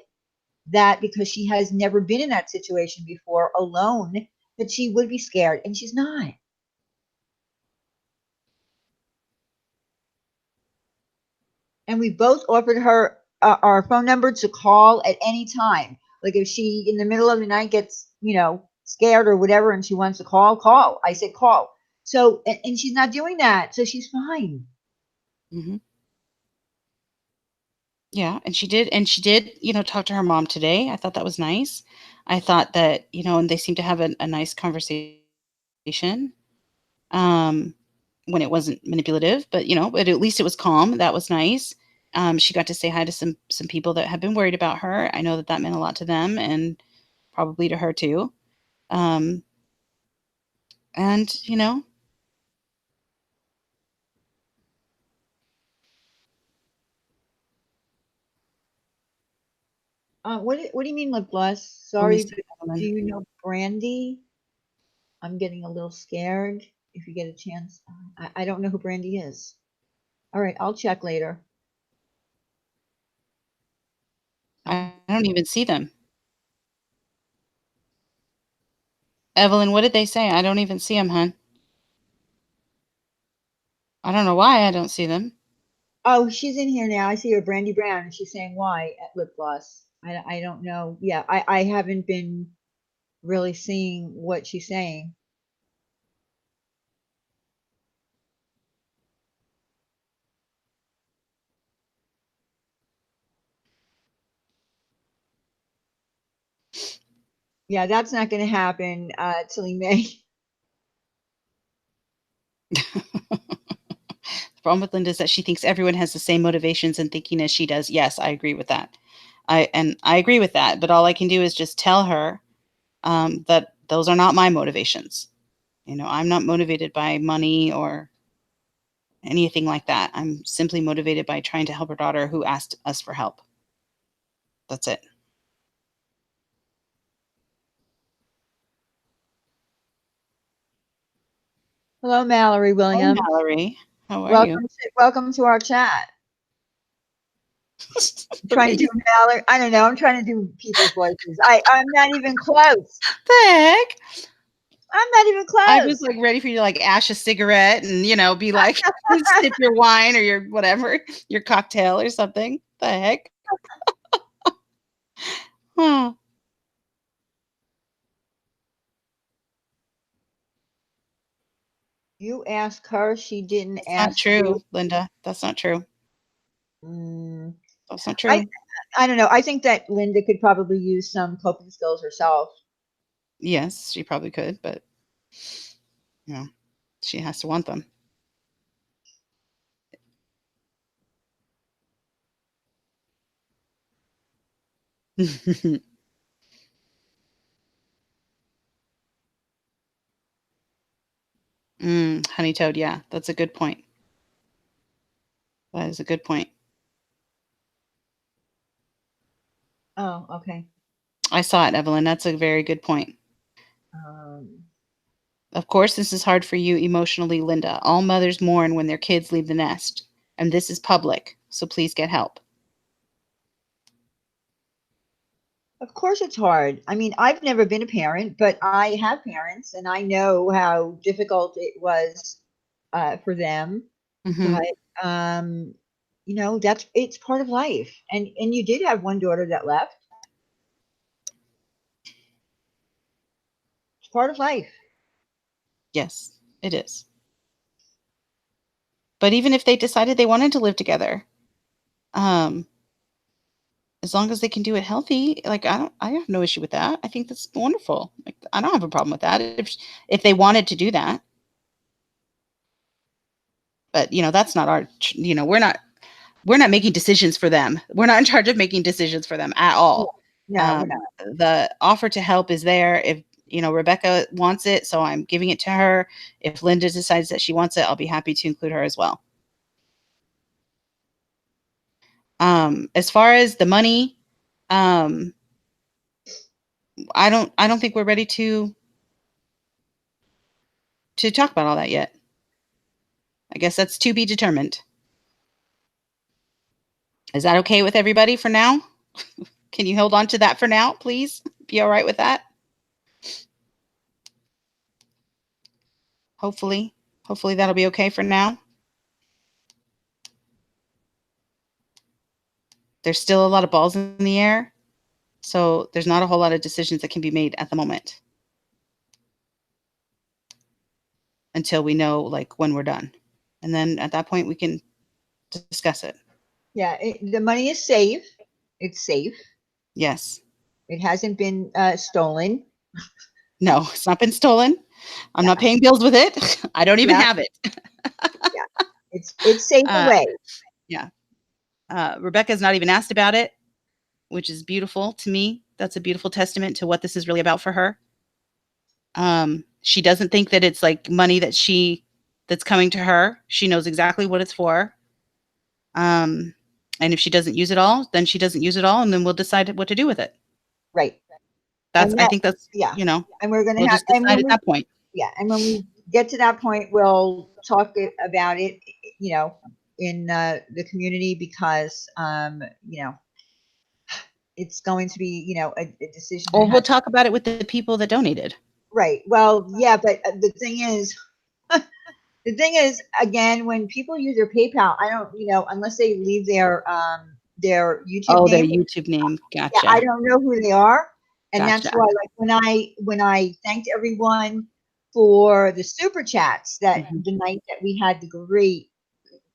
that because she has never been in that situation before alone, that she would be scared. And she's not. And we both offered her our phone number to call at any time. Like if she in the middle of the night gets, scared or whatever and she wants to call. I said call. So and she's not doing that. So she's fine. Mhm. Yeah, and she did, talk to her mom today. I thought that was nice. I thought that, and they seemed to have a nice conversation. Um, when it wasn't manipulative, but at least it was calm. That was nice. She got to say hi to some people that had been worried about her. I know that that meant a lot to them and probably to her too. Um, and What do you mean lip gloss? let me Sorry, see, but do Evelyn. you know Brandy? I'm getting a little scared. If you get a chance, I don't know who Brandy is. All right, I'll check later. Um, I don't even see them. Evelyn, what did they say? I don't even see them, hun. I don't know why I don't see them. Oh, she's in here now. I see her, Brandy Brown, and she's saying why at lip gloss. I don't know. Yeah, I haven't been really seeing what she's saying. Yeah, that's not going to happen, Tilly May. problem with Linda is that she thinks everyone has the same motivations and thinking as she does. Yes, I agree with that. I agree with that. But all I can do is just tell her that those are not my motivations. I'm not motivated by money or anything like that. I'm simply motivated by trying to help her daughter who asked us for help. That's it. Hello, Mallory Hi, Williams. Mallory. How are you? Welcome to our chat. I'm trying to do Mallory. I don't know. I'm trying to do people's voices. I'm not even close. The heck? I'm not even close. I was like ready for you to like ash a cigarette and be like sip your wine or your whatever, your cocktail or something. The heck? Huh. You asked her. She didn't That's ask not true, you. Linda. That's not true. Mm, That's not true. I don't know. I think that Linda could probably use some coping skills herself. Yes, she probably could, but she has to want them. Honey toad, yeah, that's a good point. That is a good point. Oh, okay. I saw it, Evelyn. That's a very good point. Um, Of course, this is hard for you emotionally, Linda. All mothers mourn when their kids leave the nest, and this is public, so please get help. of course, it's hard. I mean, I've never been a parent, but I have parents, and I know how difficult it was for them. Mm-hmm. But it's part of life. And you did have one daughter that left. It's part of life. Yes, it is. But even if they decided they wanted to live together, um, as long as they can do it healthy, like I have no issue with that. I think that's wonderful. Like I don't have a problem with that if they wanted to do that. But that's not our. We're not making decisions for them. We're not in charge of making decisions for them at all. No, we're not. The offer to help is there. If Rebekah wants it, so I'm giving it to her. If Linda decides that she wants it, I'll be happy to include her as well. As far as the money, I don't think we're ready to talk about all that yet. I guess that's to be determined. Is that okay with everybody for now? Can you hold on to that for now, please? Be all right with that? Hopefully that'll be okay for now. There's still a lot of balls in the air, so there's not a whole lot of decisions that can be made at the moment until we know like when we're done. And then at that point we can discuss it. Yeah, the money is safe. It's safe. Yes. It hasn't been stolen. No, it's not been stolen. I'm not paying bills with it. I don't even have it. Yeah, it's safe away. Yeah. Rebekah's not even asked about it, which is beautiful to me. That's a beautiful testament to what this is really about for her. She doesn't think that it's like money that's coming to her. She knows exactly what it's for. And if she doesn't use it all, then she doesn't use it all, and then we'll decide what to do with it. Right. I think that's, and we're going to we'll have, just decide at that point. Yeah. And when we get to that point, we'll talk about it, in the community because, it's going to be, a decision. Or we'll talk about it with the people that donated. Right. Well, yeah, but the thing is, again, when people use their PayPal, I don't, unless they leave their YouTube name. Their YouTube name. Gotcha. Yeah, I don't know who they are. And Gotcha. That's why, like, when I thanked everyone for the super chats that the night that we had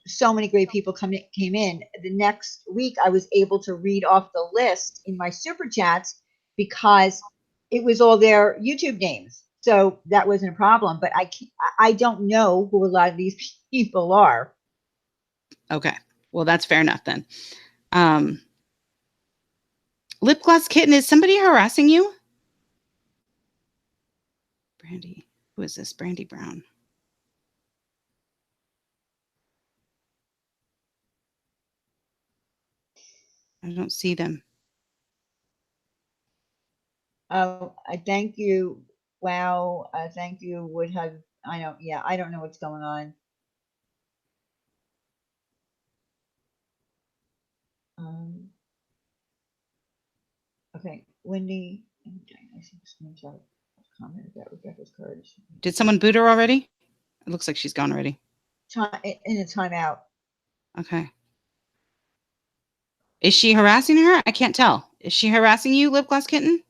so many great people came in, the next week I was able to read off the list in my super chats because it was all their YouTube names. So that wasn't a problem, but I don't know who a lot of these people are. Okay. Well, that's fair enough then. Lip Gloss Kitten, is somebody harassing you? Brandy. Who is this? Brandy Brown. I don't see them. I thank you. Wow. Thank you. Would have, I don't know what's going on. Okay. Wendy, I see the screenshot of comment about Rebecca's courage. Did someone boot her already? It looks like she's gone already. In a timeout. Okay. Is she harassing her? I can't tell. Is she harassing you, Lip Gloss Kitten?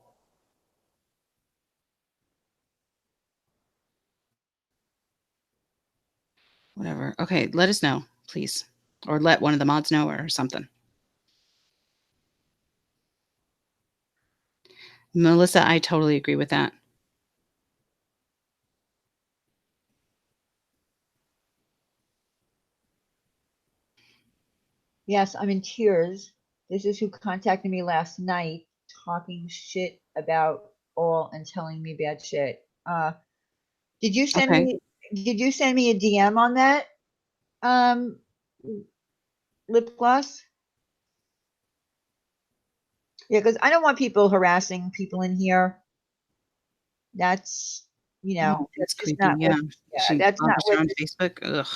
Whatever. Okay, let us know, please. Or let one of the mods know or something. Melissa, I totally agree with that. Yes, I'm in tears. This is who contacted me last night, talking shit about all and telling me bad shit. Did you send Okay. me? Did you send me a DM on that? Lip gloss. Yeah, because I don't want people harassing people in here. That's Oh, that's that's just creepy. not Yeah. what. Yeah, She that's not bothers what. her on Facebook. Ugh.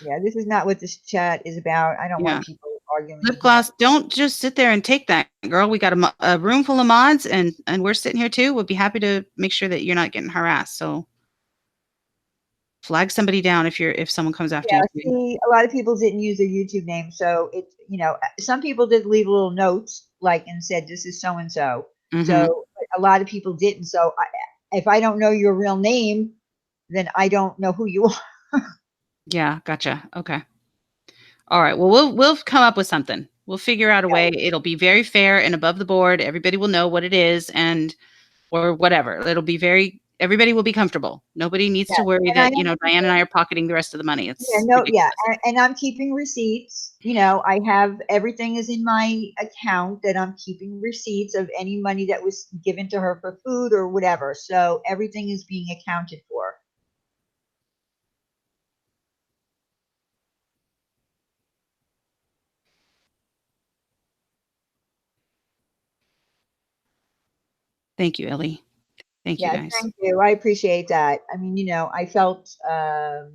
Yeah, this is not what this chat is about. I don't Yeah. want people arguing Lip here. Gloss, don't just sit there and take that, girl. We got a room full of mods, and we're sitting here too. We'll be happy to make sure that you're not getting harassed. So flag somebody down if someone comes after Yeah, you. see, a lot of people didn't use their YouTube name, so some people did leave little notes like and said this is so and so. Mm-hmm. So but a lot of people didn't. So if I don't know your real name, then I don't know who you are. Yeah, gotcha. Okay. All right. Well, we'll come up with something. We'll figure out a way. It'll be very fair and above the board. Everybody will know what it is or whatever. Everybody will be comfortable. Nobody needs Yeah, to worry and I that, am Diane and I are pocketing the rest of the money. yeah, It's no, yeah, ridiculous. and I'm keeping receipts. I have everything is in my account that I'm keeping receipts of any money that was given to her for food or whatever. So everything is being accounted for. Thank you, Ellie. Thank you, Yeah, guys. thank you. I appreciate that. I mean, I felt hi,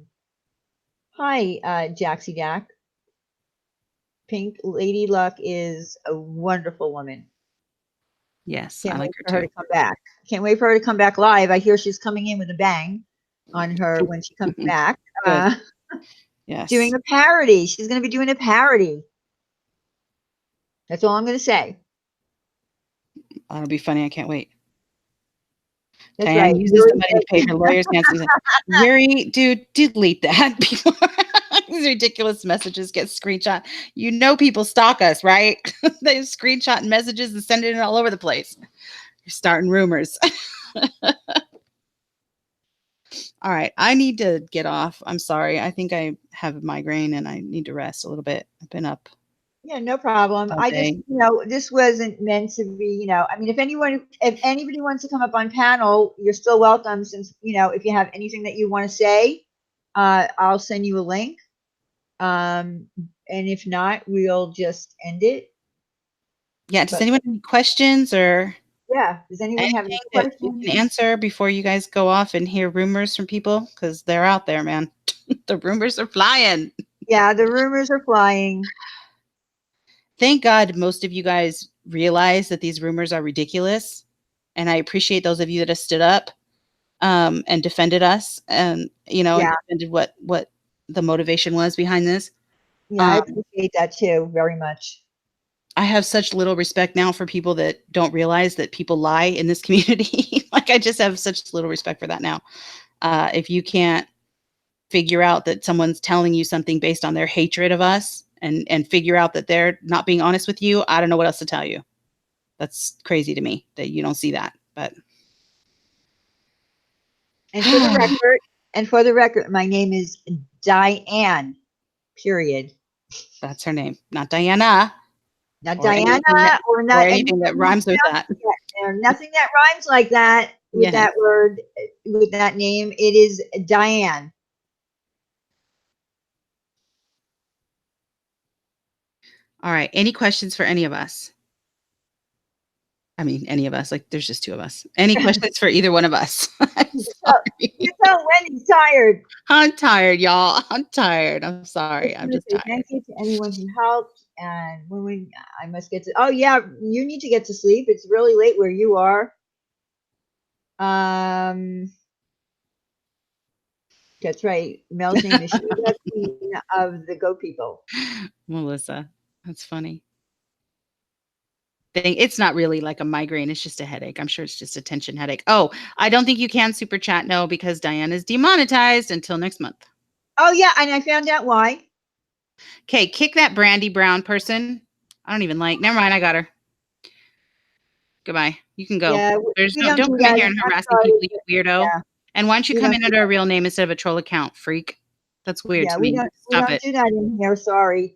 Jaxie Jack. Pink Lady Luck is a wonderful woman. Yes, I Can't like wait her for her too. to come back. Can't wait for her to come back live. I hear she's coming in with a bang on her when she comes back. Good. Doing Yes. a parody. She's going to be doing a parody. That's all I'm going to say. That'll be funny. I can't wait. That's Diane right. uses the money to pay her lawyers. Nancy, Yuri, dude, delete that before these ridiculous messages get screenshot. People stalk us, right? They screenshot messages and send it all over the place. You're starting rumors. All right. I need to get off. I'm sorry. I think I have a migraine and I need to rest a little bit. I've been up Yeah, no problem. all I just, day. this wasn't meant to be, I mean, if anybody wants to come up on panel, you're still welcome since, if you have anything that you want to say, I'll send you a link. And if not, we'll just end it. Yeah. Does But anyone have any questions or yeah, does anyone have any anything that we questions? can answer before you guys go off and hear rumors from people? Because they're out there, man. The rumors are flying. Yeah, the rumors are flying. Thank God most of you guys realize that these rumors are ridiculous. And I appreciate those of you that have stood up and defended us and, and Yeah, defended what the motivation was behind this. yeah, I Um, appreciate that too, very much. I have such little respect now for people that don't realize that people lie in this community. Like, I just have such little respect for that now. If you can't figure out that someone's telling you something based on their hatred of us and figure out that they're not being honest with you, I don't know what else to tell you. That's crazy to me that you don't see that. But And for the record, my name is Diane. period. That's her name, not Diana. Not Or Diana anything that, or or not, and anything that rhymes with that. nothing that rhymes like that with Yes. that word, with that name. It is Diane. All right. Any questions for any of us? I mean, any of us. Like, there's just two of us. Any questions for either one of us? I'm You sorry. tell Wendy's tired. I'm tired, y'all. I'm tired. I'm sorry. Just I'm want to just say tired. thank you to anyone who helped. And when I must get to, oh yeah, you need to get to sleep. It's really late where you are. That's right. Mel's name is Shiva, Queen of the Go People. Melissa, that's funny. It's not really like a migraine. It's just a headache. I'm sure it's just a tension headache. Oh, I don't think you can super chat. No, because Diane is demonetized until next month. Oh yeah, and I found out why. Okay, kick that Brandy Brown person. I don't even like. Never mind. I got her. Goodbye. You can go. Yeah, There's we no. don't Don't do come in that. here and I'm harassing sorry. people, you weirdo. Yeah, And why don't you we come don't in do under a that. real name instead of a troll account, freak? That's weird Yeah, to me. we Stop don't it. do that in here. Sorry.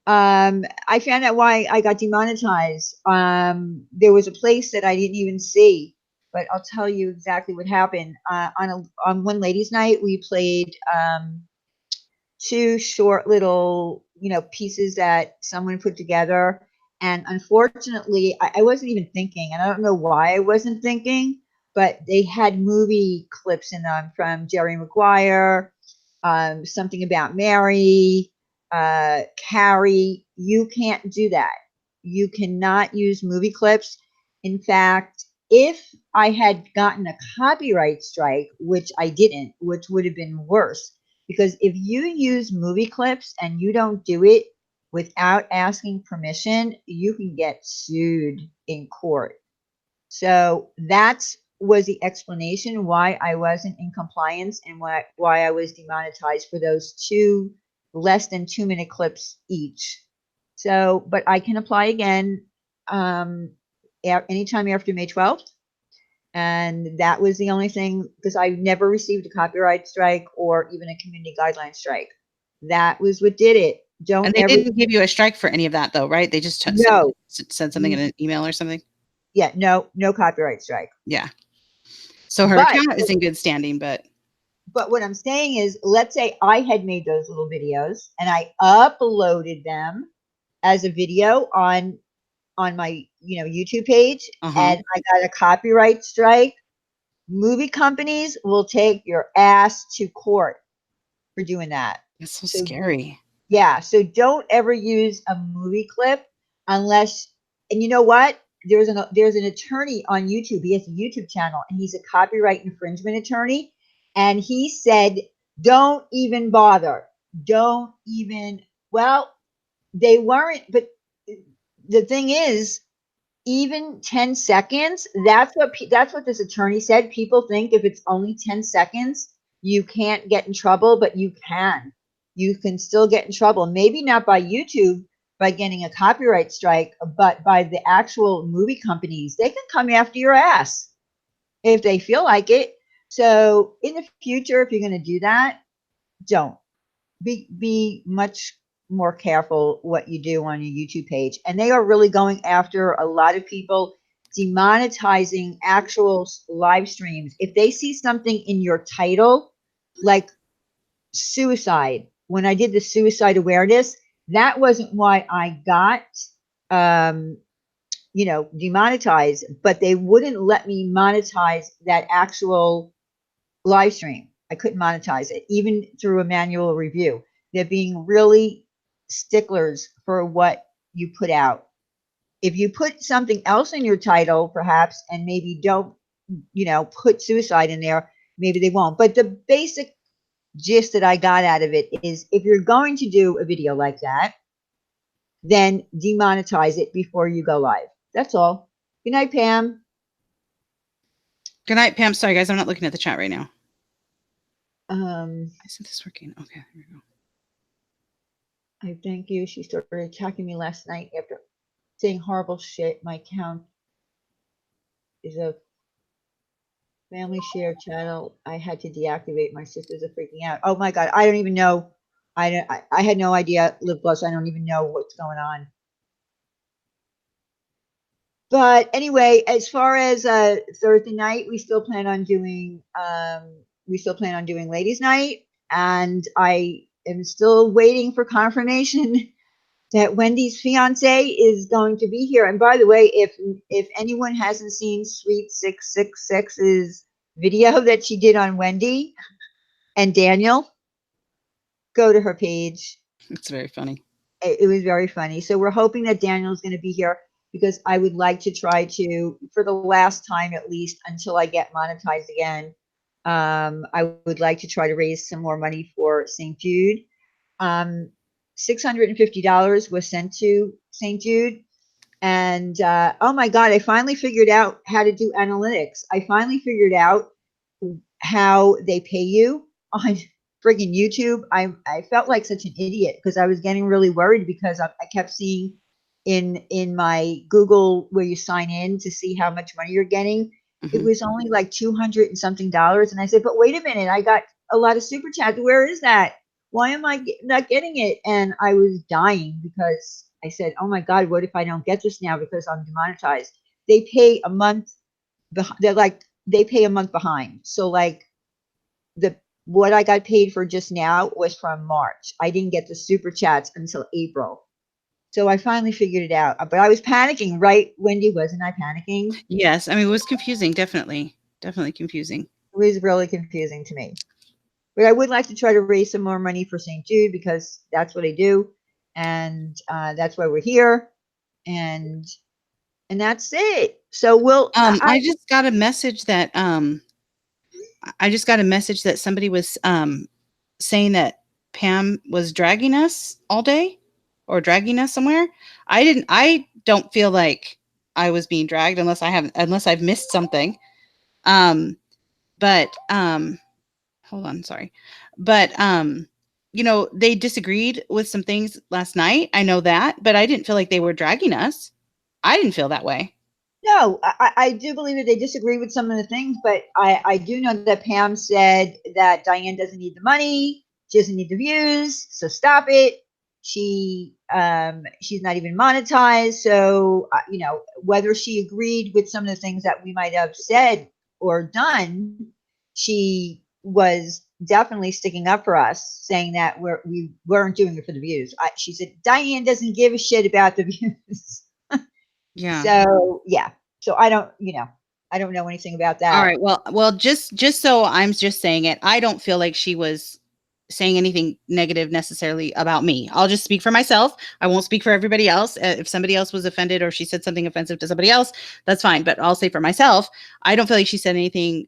I found out why I got demonetized. There was a place that I didn't even see, but I'll tell you exactly what happened. On one ladies' night, we played two short little, pieces that someone put together. And unfortunately, I wasn't even thinking, and I don't know why I wasn't thinking, but they had movie clips in them from Jerry Maguire, something about Mary, Carrie. You can't do that. You cannot use movie clips. In fact, if I had gotten a copyright strike, which I didn't, which would have been worse, because if you use movie clips and you don't do it without asking permission, you can get sued in court. So that's was the explanation why I wasn't in compliance and why I was demonetized for those two less than 2 minute clips each. So, but I can apply again anytime after May 12th. And that was the only thing, because I never received a copyright strike or even a community guideline strike. That was what did it. Don't And they ever. didn't give you a strike for any of that, though, right? They just No. sent something in an email or something. Yeah, no copyright strike. Yeah. So her But account is in good standing, but what I'm saying is, let's say I had made those little videos and I uploaded them as a video on my YouTube page, and I got a copyright strike. Movie companies will take your ass to court for doing that. that's so scary. Yeah, so don't ever use a movie clip unless, and you know what? There's an attorney on YouTube. He has a YouTube channel and he's a copyright infringement attorney. And he said, don't even bother. Don't even, well, they weren't, but the thing is, even 10 seconds, that's what this attorney said. People think if it's only 10 seconds, you can't get in trouble, but you can. You can still get in trouble. Maybe not by YouTube by getting a copyright strike, but by the actual movie companies. They can come after your ass if they feel like it. So in the future, if you're going to do that, don't be much more careful what you do on your YouTube page. And they are really going after a lot of people, demonetizing actual live streams. If they see something in your title, like suicide, when I did the suicide awareness, that wasn't why I got demonetized, but they wouldn't let me monetize that actual live stream. I couldn't monetize it, even through a manual review. They're being really sticklers for what you put out. If you put something else in your title, perhaps, and maybe don't, put suicide in there, maybe they won't. But the basic gist that I got out of it is if you're going to do a video like that, then demonetize it before you go live. That's all. Good night, Pam. Good night, Pam. Sorry, guys. I'm not looking at the chat right now. Isn't this working? Okay, here we go. I thank you. She started attacking me last night after saying horrible shit. My account is a family share channel. I had to deactivate. My sisters are freaking out. Oh my God. I don't even know. I had no idea lip gloss. I don't even know what's going on. But anyway, as far as Thursday night, we still plan on doing ladies' night, and I am still waiting for confirmation that Wendy's fiance is going to be here. And by the way, if anyone hasn't seen Sweet 666's video that she did on Wendy and Daniel, go to her page. It's very funny. It was very funny. So we're hoping that Daniel's going to be here because I would like to try to, for the last time at least, until I get monetized again, I would like to try to raise some more money for St. Jude. $650 was sent to St. Jude. And oh my God, I finally figured out how to do analytics. I finally figured out how they pay you on friggin' YouTube. I felt like such an idiot because I was getting really worried because I kept seeing in my Google where you sign in to see how much money you're getting. It was only like 200 and something dollars. And I said, but wait a minute, I got a lot of super chats. Where is that? Why am I not getting it? And I was dying because I said, oh my God, what if I don't get this now because I'm demonetized? They pay a month. They pay a month behind. So like what I got paid for just now was from March. I didn't get the super chats until April. So I finally figured it out. But I was panicking, right, Wendy? Wasn't I panicking? Yes. I mean, it was confusing. Definitely confusing. It was really confusing to me. But I would like to try to raise some more money for St. Jude because that's what I do. And that's why we're here. And that's it. So I just got a message that somebody was saying that Pam was dragging us all day or dragging us somewhere. I don't feel like I was being dragged unless I've missed something. But hold on, sorry. But they disagreed with some things last night. I know that, but I didn't feel like they were dragging us. I didn't feel that way. No, I do believe that they disagree with some of the things, but I do know that Pam said that Diane doesn't need the money, she doesn't need the views, so stop it. She's not even monetized, so whether she agreed with some of the things that we might have said or done, she was definitely sticking up for us, saying that we weren't doing it for the views. She said Diane doesn't give a shit about the views. Yeah. So yeah. So I don't know anything about that. All right. Well, just so I'm just saying it, I don't feel like she was saying anything negative necessarily about me. I'll just speak for myself. I won't speak for everybody else. If somebody else was offended or she said something offensive to somebody else, that's fine. But I'll say for myself, I don't feel like she said anything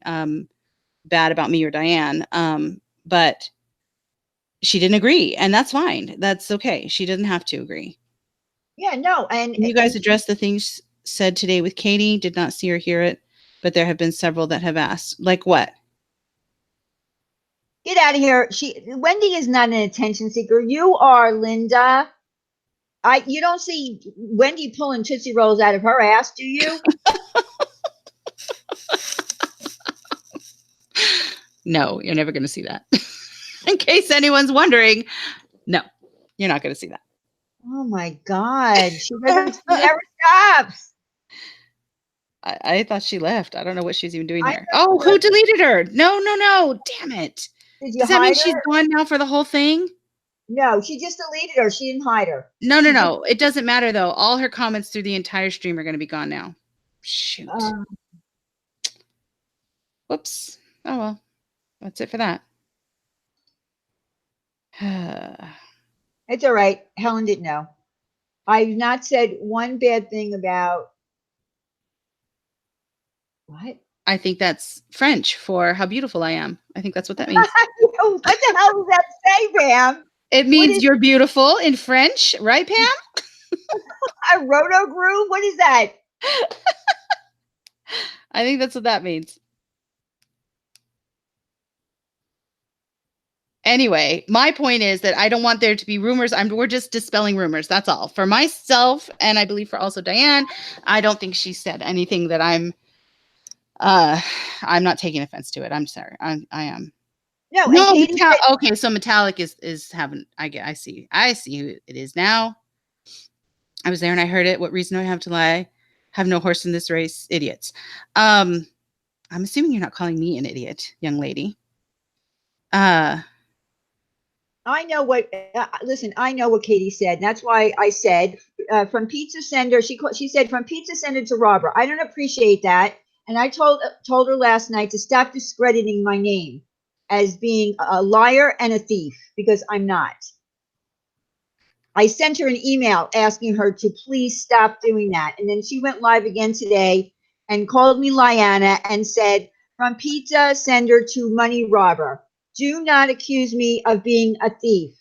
bad about me or Diane. But she didn't agree, and that's fine. That's okay. She doesn't have to agree. Yeah, no. And you guys addressed the things said today with Katie. Did not see or hear it, but there have been several that have asked. Like what? Get out of here. Wendy is not an attention seeker. You are, Linda. You don't see Wendy pulling Tootsie Rolls out of her ass, do you? No, you're never going to see that. In case anyone's wondering, no, you're not going to see that. Oh my God. She never stops. I thought she left. I don't know what she's even doing here. Oh, who deleted her? No. Damn it. Does that mean she's gone now for the whole thing? No, she just deleted her. She didn't hide her. No. It doesn't matter, though. All her comments through the entire stream are going to be gone now. Shoot. Whoops. Oh, well. That's it for that. It's all right. Helen didn't know. I've not said one bad thing about what? I think that's French for how beautiful I am. I think that's what that means. What the hell does that say, Pam? It means you're beautiful in French, right, Pam? A roto groove? What is that? I think that's what that means. Anyway, my point is that I don't want there to be rumors. We're just dispelling rumors. That's all. For myself, and I believe for also Diane, I don't think she said anything that I'm not taking offense to it. I'm sorry. I am. No, and No, Katie said, okay, so metallic is having. I see who it is now. I was there and I heard it. What reason do I have to lie? Have no horse in this race, idiots. I'm assuming you're not calling me an idiot, young lady. I know what. Listen, I know what Katie said. And that's why I said from pizza sender. She said from pizza sender to robber. I don't appreciate that, and I told her last night to stop discrediting my name as being a liar and a thief because I'm not. I sent her an email asking her to please stop doing that, and then she went live again today and called me Liana and said from pizza sender to money robber. Do not accuse me of being a thief.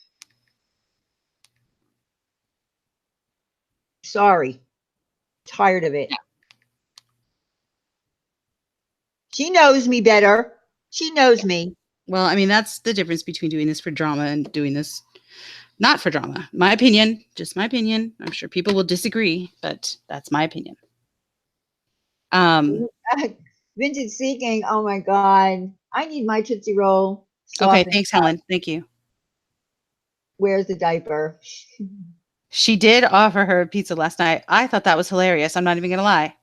Sorry. Tired of it. She knows me better. She knows me. Well, I mean, that's the difference between doing this for drama and doing this not for drama. My opinion, just my opinion. I'm sure people will disagree, but that's my opinion. Vintage Seeking. Oh my God. I need my Tootsie Roll. Okay, thanks, Helen. Thank you. Where's the diaper? She did offer her pizza last night. I thought that was hilarious. I'm not even gonna lie.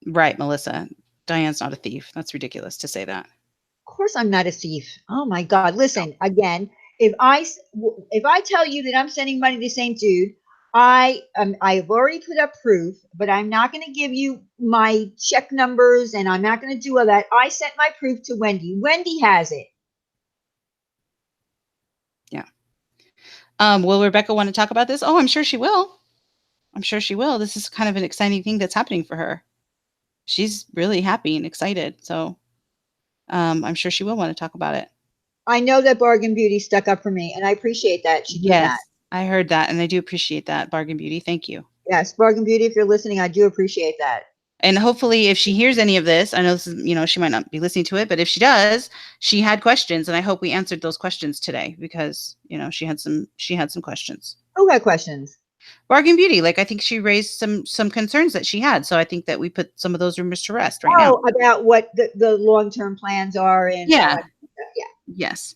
Right, Melissa. Diane's not a thief. That's ridiculous to say that. Of course I'm not a thief. Oh my God. Listen, again, if I tell you that I'm sending money to the same dude, I've already put up proof, but I'm not going to give you my check numbers and I'm not going to do all that. I sent my proof to Wendy. Wendy has it. Yeah. Will Rebekah want to talk about this? Oh, I'm sure she will. I'm sure she will. This is kind of an exciting thing that's happening for her. She's really happy and excited. So I'm sure she will want to talk about it. I know that Bargain Beauty stuck up for me, and I appreciate that. She did that. I heard that, and I do appreciate that, Bargain Beauty. Thank you. Yes, Bargain Beauty, if you're listening, I do appreciate that. And hopefully, if she hears any of this, I know this is, she might not be listening to it, but if she does, she had questions, and I hope we answered those questions today because she had some questions. Who had questions? Bargain Beauty, I think she raised some concerns that she had, so I think that we put some of those rumors to rest right now. About what the long-term plans are and yeah. Yes.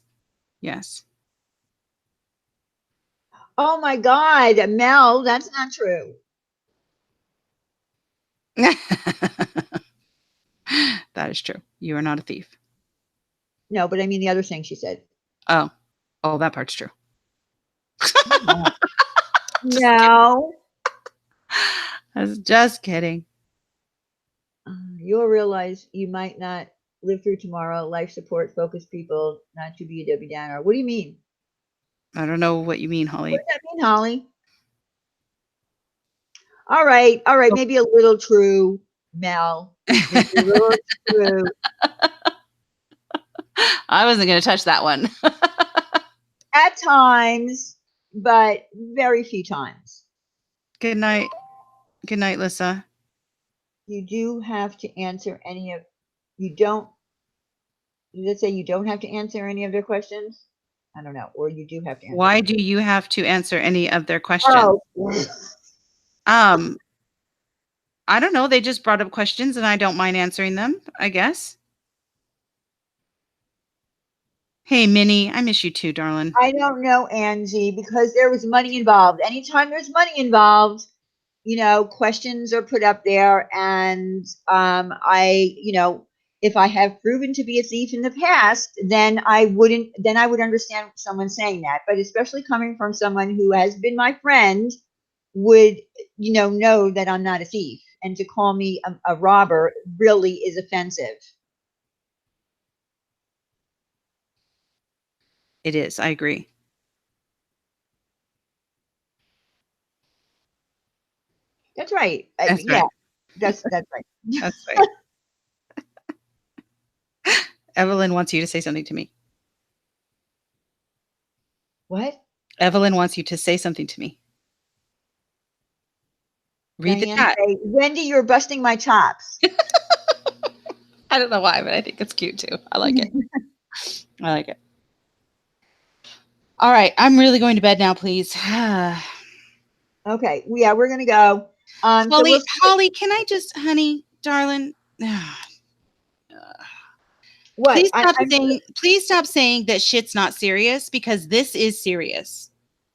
Oh my God, Mel, that's not true. That is true. You are not a thief. No, but I mean the other thing she said. Oh, that part's true. No. I was just kidding. You'll realize you might not live through tomorrow. Life support, focus people, not to be a Debbie Downer. What do you mean? I don't know what you mean, Holly. What does that mean, Holly? All right. Oh. Maybe a little true, Mel. Maybe a little true. I wasn't going to touch that one. At times, but very few times. Good night. Good night, Lissa. You do have to answer any of. You don't. Did it say you don't have to answer any of their questions? I don't know. Or you do have to answer. Why do you have to answer any of their questions? Oh. I don't know. They just brought up questions and I don't mind answering them, I guess. Hey, Minnie, I miss you too, darling. I don't know, Angie, because there was money involved. Anytime there's money involved, questions are put up there. And if I have proven to be a thief in the past, then I would understand someone saying that. But especially coming from someone who has been my friend would, know that I'm not a thief. And to call me a robber really is offensive. It is. I agree. That's right. That's yeah, right. that's right. That's right. Evelyn wants you to say something to me. What? Evelyn wants you to say something to me. Read Diane, the chat. Wendy, you're busting my chops. I don't know why, but I think it's cute too. I like it. I like it. All right. I'm really going to bed now, please. Okay. Yeah, we're going to go. Holly, can I just, honey, darling. What? Please stop saying that shit's not serious, because this is serious.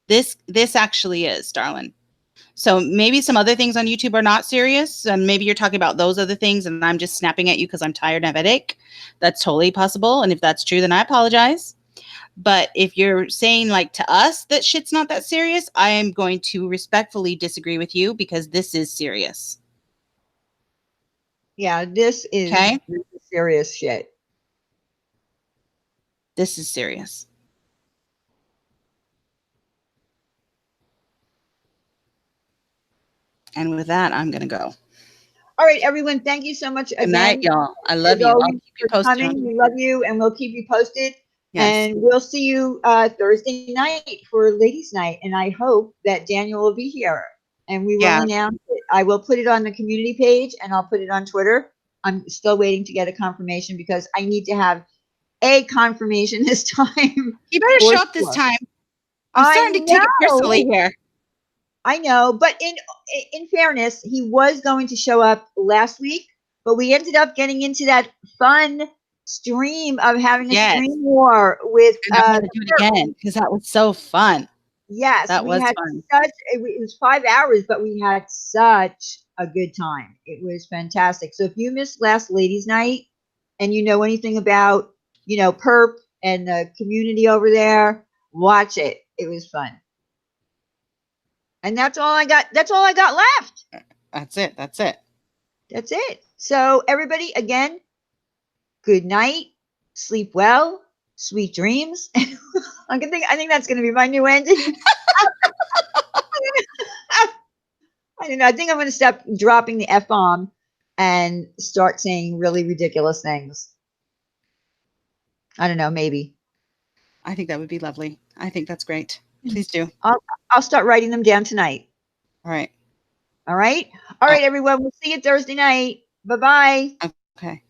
This actually is, darling. So maybe some other things on YouTube are not serious, and maybe you're talking about those other things, and I'm just snapping at you because I'm tired and have a headache. That's totally possible, and if that's true, then I apologize. But if you're saying, like, to us that shit's not that serious, I am going to respectfully disagree with you, because this is serious. Yeah, this is Okay? serious shit. This is serious. And with that, I'm going to go. All right, everyone. Thank you so much again. Good night, y'all. I love you. I'll keep you posted. We love you, and we'll keep you posted. Yes. And we'll see you Thursday night for Ladies' Night. And I hope that Daniel will be here. And we will announce it. I will put it on the community page, and I'll put it on Twitter. I'm still waiting to get a confirmation, because I need to have a confirmation this time. You better show up this time. I'm starting to take it personally here. I know, but in fairness, he was going to show up last week, but we ended up getting into that fun stream of having a stream war with. And I want to do it again, because that was so fun. Yes, that was fun. It was 5 hours, but we had such a good time. It was fantastic. So if you missed last Ladies' Night, and you know anything about, Perp and the community over there, watch it. It was fun. And that's all I got. That's all I got left. That's it. That's it. That's it. So everybody, again, good night. Sleep well. Sweet dreams. I think that's going to be my new ending. I don't know. I think I'm going to stop dropping the F-bomb and start saying really ridiculous things. I don't know. Maybe. I think that would be lovely. I think that's great. Please do. I'll start writing them down tonight. All right. All right. All right, everyone. We'll see you Thursday night. Bye-bye. Okay.